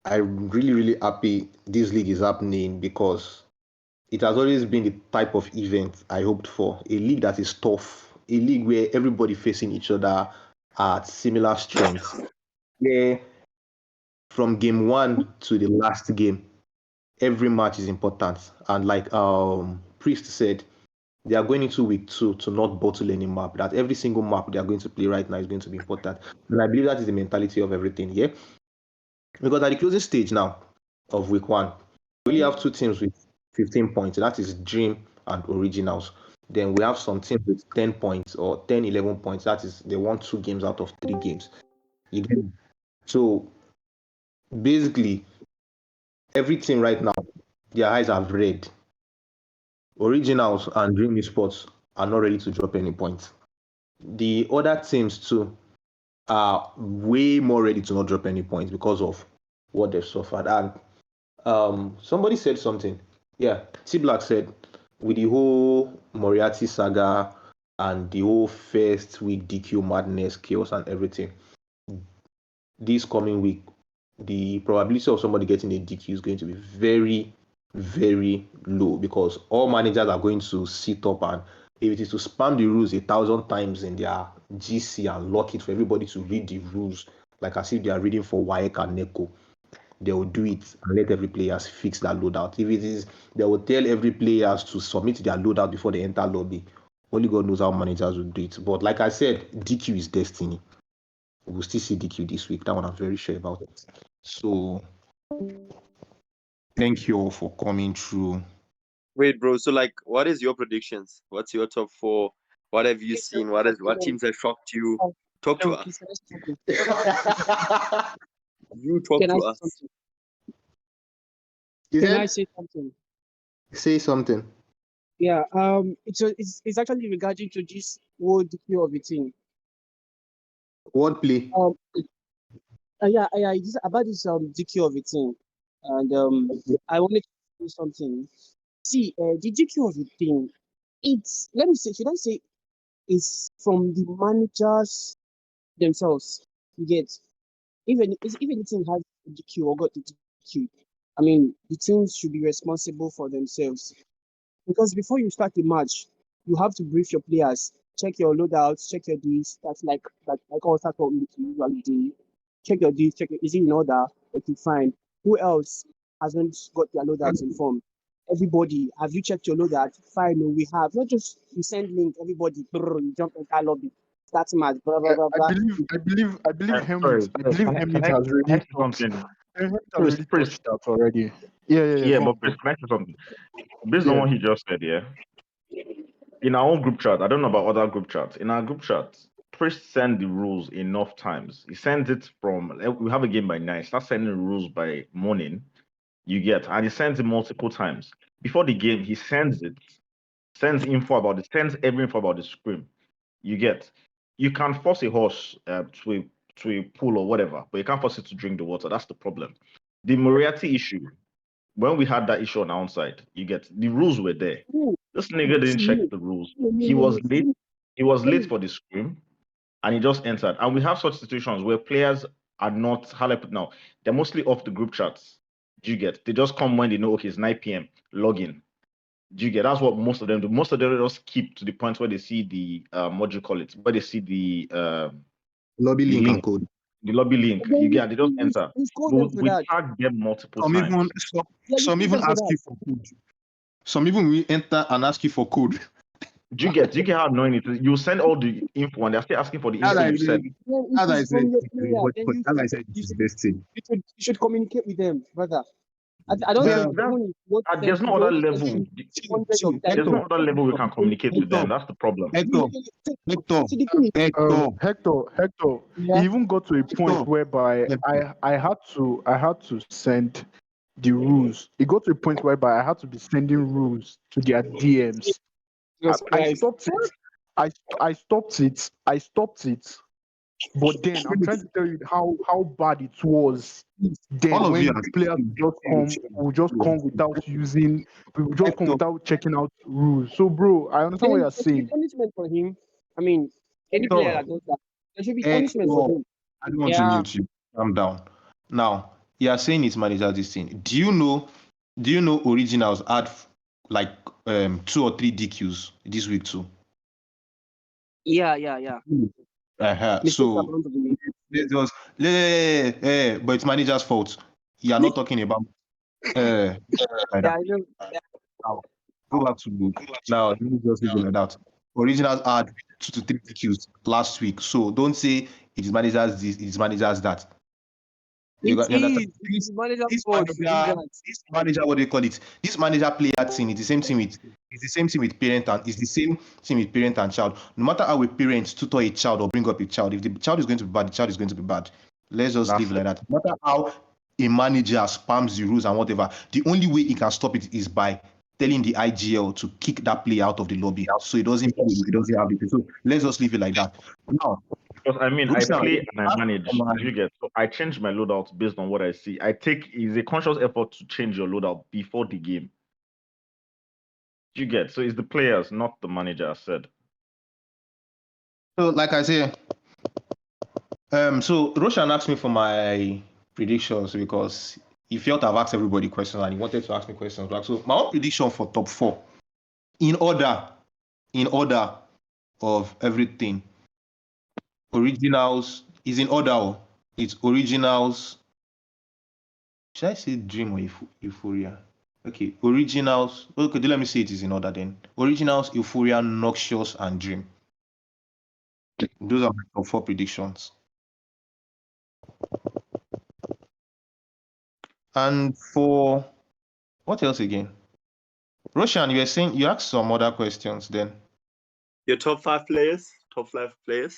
I'm really, really happy this league is happening because it has always been the type of event I hoped for. A league that is tough, a league where everybody facing each other at similar strengths, where from game 1 to the last game, every match is important. And like Priest said, they are going into week 2 to not bottle any map. That every single map they are going to play right now is going to be important. And I believe that is the mentality of everything here. Because at the closing stage now of week 1, we only have 2 teams with 15 points. That is Dream and Originals. Then we have some teams with 10 points or 10, 11 points. That is, they won 2 games out of 3 games. You get it? So basically, every team right now, their eyes have red. Originals and Dream Esports are not ready to drop any points. The other teams too are way more ready to not drop any points because of what they've suffered. And somebody said something. Yeah, T Black said with the whole Moriarty saga and the whole first week DQ madness, chaos, and everything, this coming week, the probability of somebody getting a DQ is going to be very, very low because all managers are going to sit up, and if it is to spam the rules 1,000 times in their GC and lock it for everybody to read the rules like as if they are reading for WAEC and NECO, they will do it and let every players fix that loadout. If it is, they will tell every players to submit their loadout before they enter lobby. Only God knows how managers will do it. But like I said, DQ is destiny. We'll still see DQ this week. That one I'm very sure about it. So thank you all for coming through. Wait, bro. So, like, what is your predictions? What's your top 4? What have you seen? What teams have shocked you? Talk to Hello, us. please, can I say something? You talk Can I to say us. something? You Can I said? say something? Say something. Yeah, it's actually regarding to this whole DQ of a thing. Wordplay. It's about this DQ of a thing, and I wanted to say something. See, the DQ of a thing, it's should I say it's from the managers themselves. You get if anything has DQ or got the DQ, I mean the teams should be responsible for themselves. Because before you start the match, you have to brief your players, check your loadouts, check your Ds. That's like all start what we usually do. Check your Ds, is it in order? Okay, fine. Who else hasn't got their loadouts informed? Everybody, have you checked your loadout? Fine, no, we have. Not just you send link, everybody, you jump in car lobby, start match, blah blah blah I blah. believe Sorry, Helmut has can I already say touched. something? Helmut has Chris, already Chris, touched that already. Yeah. yeah, Go but on. Chris, can I say something? Based on Yeah. what he just said, yeah, in our own group chat, I don't know about other group chats. In our group chat, Chris send the rules enough times. He sends it from we have a game by night. Start sending the rules by morning. You get, and he sends it multiple times before the game. He sends it, sends info about it, sends every info about the scrim. You get, you can force a horse to a pool or whatever, but you can't force it to drink the water. That's the problem. The Moriarty issue, when we had that issue on our side, you get, the rules were there. No, This nigga didn't check the rules. He was late. He was late for the scrim, and he just entered. And we have such situations where players are not, how do I put it now? They're mostly off the group chats. Do you get? They just come when they know, okay, it's 9 p.m. Log in. Do you get? That's what most of them do. Most of them just keep to the point where they see the what do you call it? Where they see Lobby the link and link, code. the lobby link. You get? They just enter. He's called them for We that. tagged them multiple Some even times. Yeah, some you even called them for ask that. you for code. Some even will enter and ask you for code. Do you get? Do you get how annoying it is? You send all the info, and they're still asking for the As info I you said. said, Then as it I is said, from your player. Then as I said, it's the best thing. you should communicate with them, brother. I don't think even what There's no other level. hundreds of There's times. no other level we can communicate with them. That's the problem. Hector, See, the thing is, Hector, yeah, it even got to a point Hector, whereby I had to send the rules. It got to a point whereby I had to be sending rules to their DMs. Jesus I Christ. stopped it. I stopped it. But then I'm trying to tell you how bad it was. Then all of when you are players will just come without using, we will just come Hector, without checking out rules. So, bro, I understand what There you're should be saying. punishment for him. I mean, any player that does that, there should be punishment for Hector. him. I don't want to Yeah. mute you. Calm down. Now, you are saying his manager this thing. Do you know Originals had like 2 or 3 DQs this week too? Yeah. Mistakes So are bound to be made. it was but it's manager's fault. You are not talking about like Yeah, that. I know. Now, go back to now. Let me just leave it like that. Originals had 2 to 3 DQs last week. So don't say it is managers this, it is managers that. You understand? It's the manager's fault to do that. This manager, what do you call it? This manager player thing is the same thing with parent and it's the same thing with parent and child. No matter how a parent tutor a child or bring up a child, if the child is going to be bad, the child is going to be bad. Let's just leave it like that. No matter how a manager spams the rules and whatever, the only way he can stop it is by telling the IGL to kick that player out of the lobby so it doesn't have it. So let's just leave it like that. Now, Because I mean, I Russia, play and I manage. come on. You get, so I change my loadout based on what I see. It's a conscious effort to change your loadout before the game. You get, so it's the players, not the manager. I said. So like I say, so Roshan asked me for my predictions because he felt I've asked everybody questions and he wanted to ask me questions back. So my own prediction for top 4, in order of everything, Originals is in order. It's Originals. Should I say Dream or Euphoria? Okay, Originals. Okay, let me say it is in order then. Originals, Euphoria, Noxious, and Dream. Those are my top 4 predictions. And for what else again? Roshan, you were saying you asked some other questions then. Your top 5 players? Top 5 players?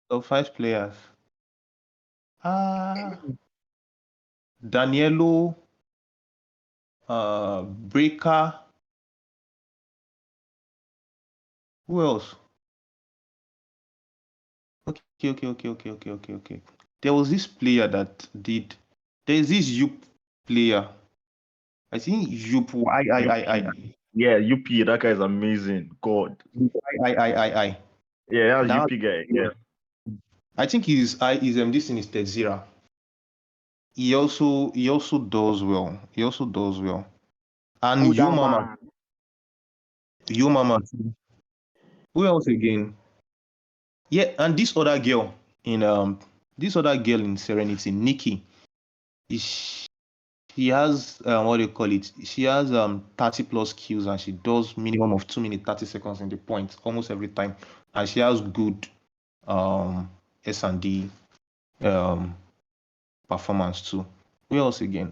Top 5 players. Danielo, Breaker. Who else? Okay. There was this player that did. There's this Yup player. I think Yup. Yeah, UP, that guy is amazing. God. I. Yeah, that's That, UP guy. Yeah. I think this thing is Tedzira. He also does well. And Yo Mama. Who else again? Yeah, and this other girl in Serenity, Nikki. She has what do you call it? She has 30 plus kills and she does minimum of 2 minutes 30 seconds in the point almost every time. And she has good S&D performance too. Who else again?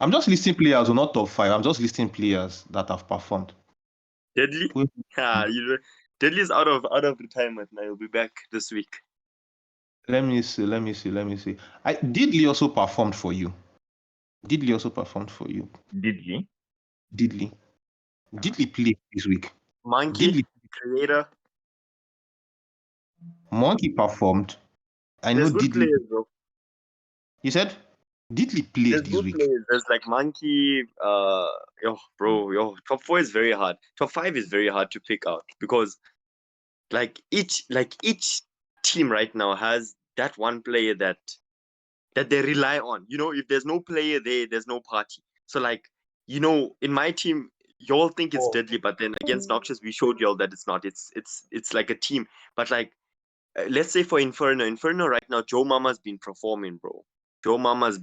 I'm just listing players, not top 5. I'm just listing players that have performed. Deadly? Deadly is out of retirement now. He'll be back this week. Let me see. Didley also performed for you. Did he? Didley played this week. Monkey, creator. Monkey performed. I There's know good Didley. players, bro. He said Didley played There's this good week. players. There's like Monkey. Top 4 is very hard. Top 5 is very hard to pick out because each team right now has that one player that they rely on. If there's no player there's no party. So in my team, y'all think it's Deadly, but then against Noxious, we showed y'all that it's not. It's like a team. But let's say for Inferno right now, Joe Mama's been performing, bro. Joe Mama's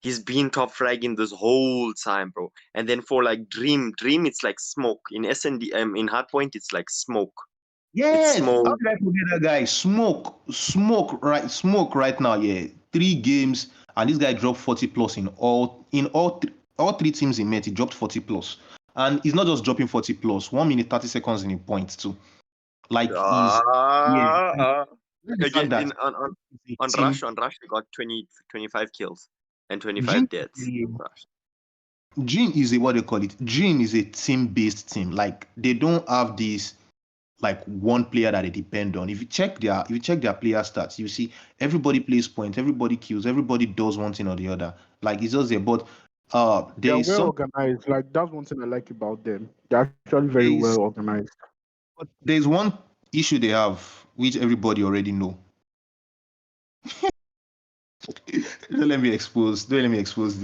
he's been top fragging this whole time, bro. And then for Dream, it's like smoke. In SND, in Hardpoint, it's like smoke. Yes. It's smoke. How did I forget that guy? Smoke right now. Yeah, 3 games, and this guy dropped 40 plus in all 3 teams he met. He dropped 40 plus, and he's not just dropping 40 plus. 1 minute 30 seconds in a point too. Like he's Again, on Rush, he got 25 kills and 25 deaths. Jin is a what they call it. Jin is a team-based team. Like they don't have this one player that they depend on. If you check their player stats, you see everybody plays point, everybody kills, everybody does one thing or the other. Like it's just there. But they're well organized. Like that's one thing I like about them. They're actually very well organized. But there's one issue they have, which everybody already know. Don't let me expose their issue.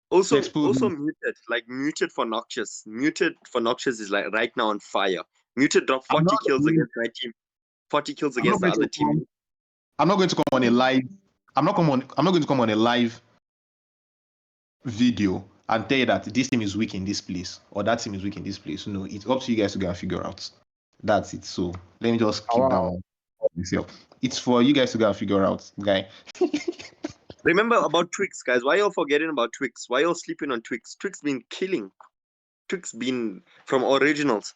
Also muted, muted for Noxious. Muted for Noxious is right now on fire. Muted dropped 40 kills against my team. 40 kills against the other team. I'm not going to come on a live. I'm not going to come on a live video and tell you that this team is weak in this place or that team is weak in this place. No, it's up to you guys to go and figure out. That's it. So let me just keep that one myself. It's for you guys to go and figure out, guy. Remember about Twix, guys. Why y'all forgetting about Twix? Why y'all sleeping on Twix? Twix been killing. Twix been from originals.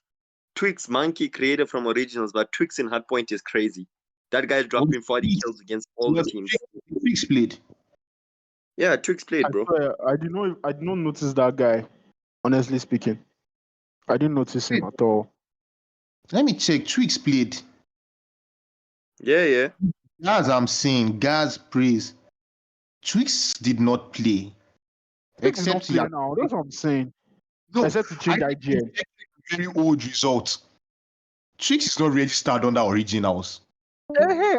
Twix Monkey creator from originals, but Twix in Hardpoint is crazy. That guy's dropping 40 kills against all the teams. Twix played. Yeah, Twix played, bro. I did not notice that guy. Honestly speaking, I didn't notice him at all. Let me check. Twix played. Yeah. As I'm saying, Gaz praise. Twix did not play. Except now. That's what I'm saying. No, except to change IGN. Very old result. Twix is not registered under originals. Hey,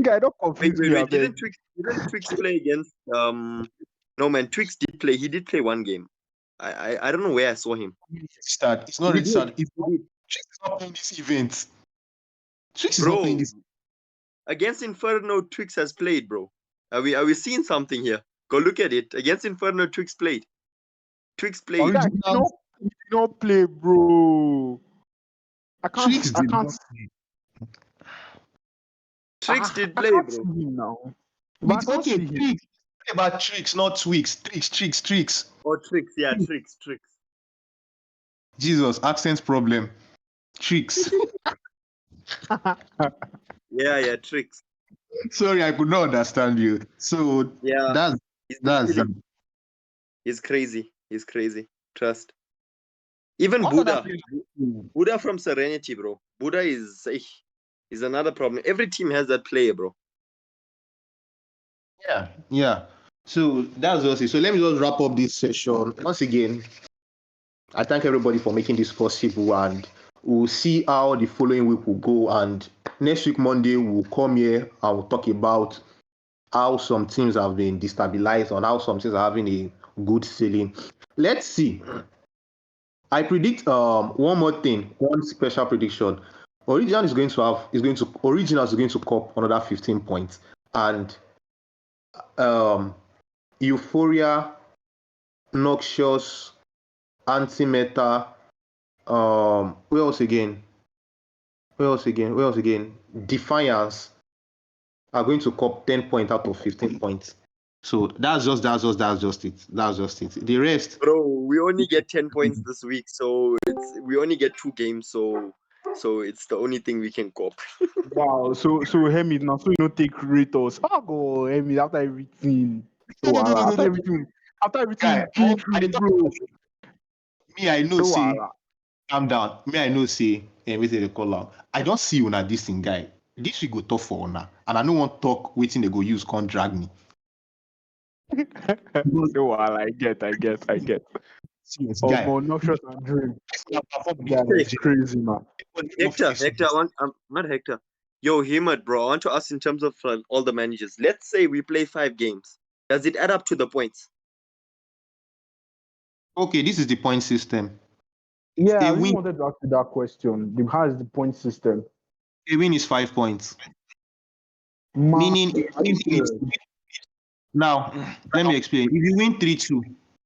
guy, don't confuse me. Wait, didn't Twix play against No man, Twix did play. He did play one game. I don't know where I saw him. It's not registered. Twix is not playing this event. Twix is not playing this. Against Inferno, Twix has played, bro. Are we seeing something here? Go look at it. Against Inferno, Twix played. Twix played. He did not play, bro. I can't. Twix did not play. Twix did play, bro. Now. But okay, Twix. About Tricks, not Twix. Tricks. Oh, Tricks, yeah, Tricks. Jesus, accent problem. Tricks. Yeah, tricks. Sorry, I could not understand you. So Yeah, that's he's that's it. He's crazy. He's crazy. Trust. Even What other Buddha. players? Buddha from Serenity, bro. Buddha is another problem. Every team has that player, bro. Yeah. So that's just it. So let me just wrap up this session. Once again, I thank everybody for making this possible, and we'll see how the following week will go. And next week, Monday, we'll come here and we'll talk about how some teams have been destabilized and how some teams are having a good ceiling. Let's see. I predict one more thing, one special prediction. Original is going to cop another 15 points, and um Euphoria, Noxious, Antimatter, where else again? Defiance are going to cop 10 points out of 15 points. So that's just it. The rest, Bro, we only get 10 points this week, so we only get 2 games, so it's the only thing we can cop. Wow. So Hemi now, so you don't take Kratos. Oh go Hemi after everything. no, no, no, no, no, After no. everything. After everything Guy, you came I through, dey talk bro. about me. I know No say wahala. calm down. Me, I know say wetin they call am. I don't see una this thing, guy. This week go tough for una, and I no want talk wetin they go use can't drag me. No wahala. I get. Serious, Oh, guy. more noxious and dream. I perform Yeah, before it's crazy, man. Hector, I want not Hector. Yo, Himad, bro, I want to ask in terms of all the managers. Let's say we play 5 games. Does it add up to the points? Okay, this is the point system. Yeah, I A really win, wanted to ask you that question. How is the point system? a win is 5 points. Man, Meaning, are you serious? now let me explain. If you win 3-2,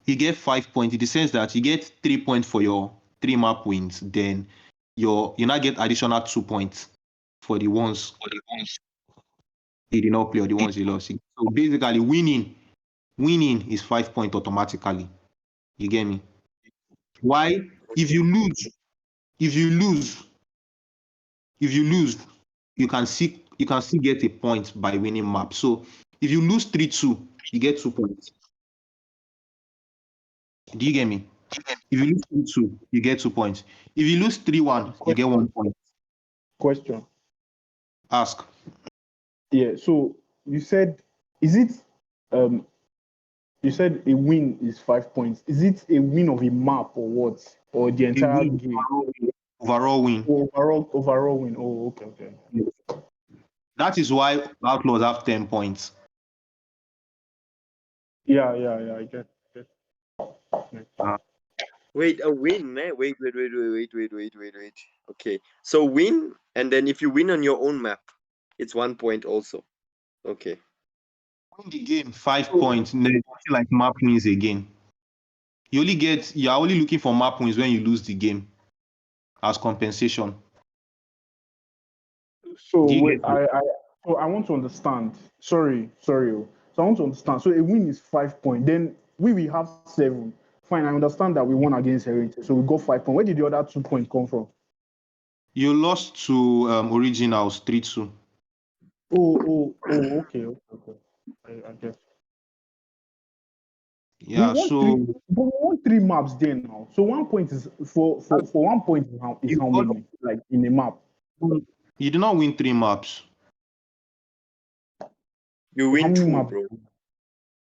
you get 5 points. In the sense that you get 3 points for your 3 map wins, then you now get additional 2 points for the ones you did not play or the ones you lost. So basically, winning is 5 points automatically. You get me? Why? If you lose, if you lose, if you lose, you can still get a point by winning map. So if you lose 3-2, you get 2 points. Do you get me? If you lose 3-2, you get 2 points. If you lose 3-1, you get 1 point. Question. Ask. Yeah, so you said, is it, um, you said a win is 5 points. Is it a win of a map or what? Or the A entire win, game? overall win. Overall win. Oh, okay. That is why Outlaws have 10 points. Yeah, I get. Wait, a win, eh? Wait. Okay. So win, and then if you win on your own map, it's 1 point also. Okay. Win the game, 5 points. Nothing like map wins again. You're only looking for map wins when you lose the game as compensation. So Do you wait, get it? I want to understand. Sorry. Oh. So I want to understand. So a win is 5 points. Then we will have 7. Fine, I understand that we won against Heritage, so we got 5 points. Where did the other 2 points come from? You lost to Originals 3-2. Okay. I get. Yeah, so We won 3 maps there now. So 1 point is for 1 point is you how got, many? Like in a map. you did not win 3 maps. You How win many 2, maps? bro.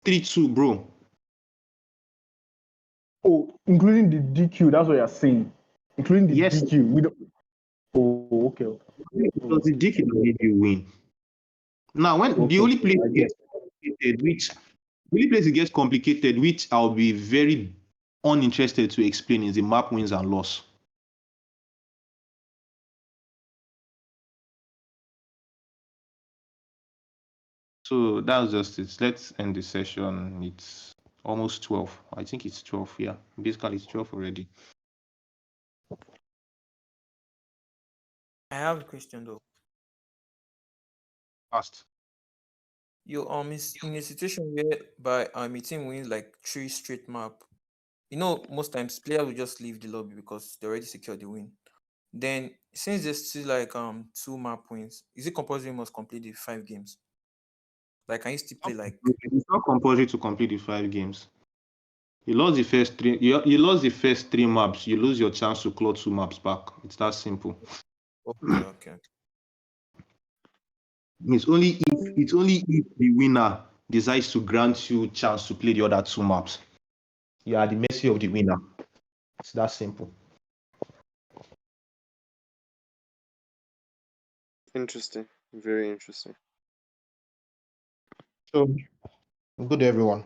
3-2, bro. Oh, including the DQ. That's what you're saying. Including the Yes, DQ. We don't. Oh, okay. it was the Dick that made you win. Now, when the Okay, only place I it get. gets complicated, which I'll be very uninterested to explain, is the map wins and loss. So that's just it. Let's end the session. It's almost 12. I think it's 12. Yeah, basically it's 12 already. I have a question though. Fast. You in a situation whereby a team wins like 3 straight map. You know, most times players will just leave the lobby because they already secured the win. Then since there's still like 2 map points, is it compulsory you must complete the 5 games? Like can you still play like It's not compulsory to complete the 5 games. You lost the first three. You lost the first 3 maps. You lose your chance to claw 2 maps back. It's that simple. okay. It's only if the winner decides to grant you chance to play the other 2 maps. You are at the mercy of the winner. It's that simple. Interesting. Very interesting. So good everyone.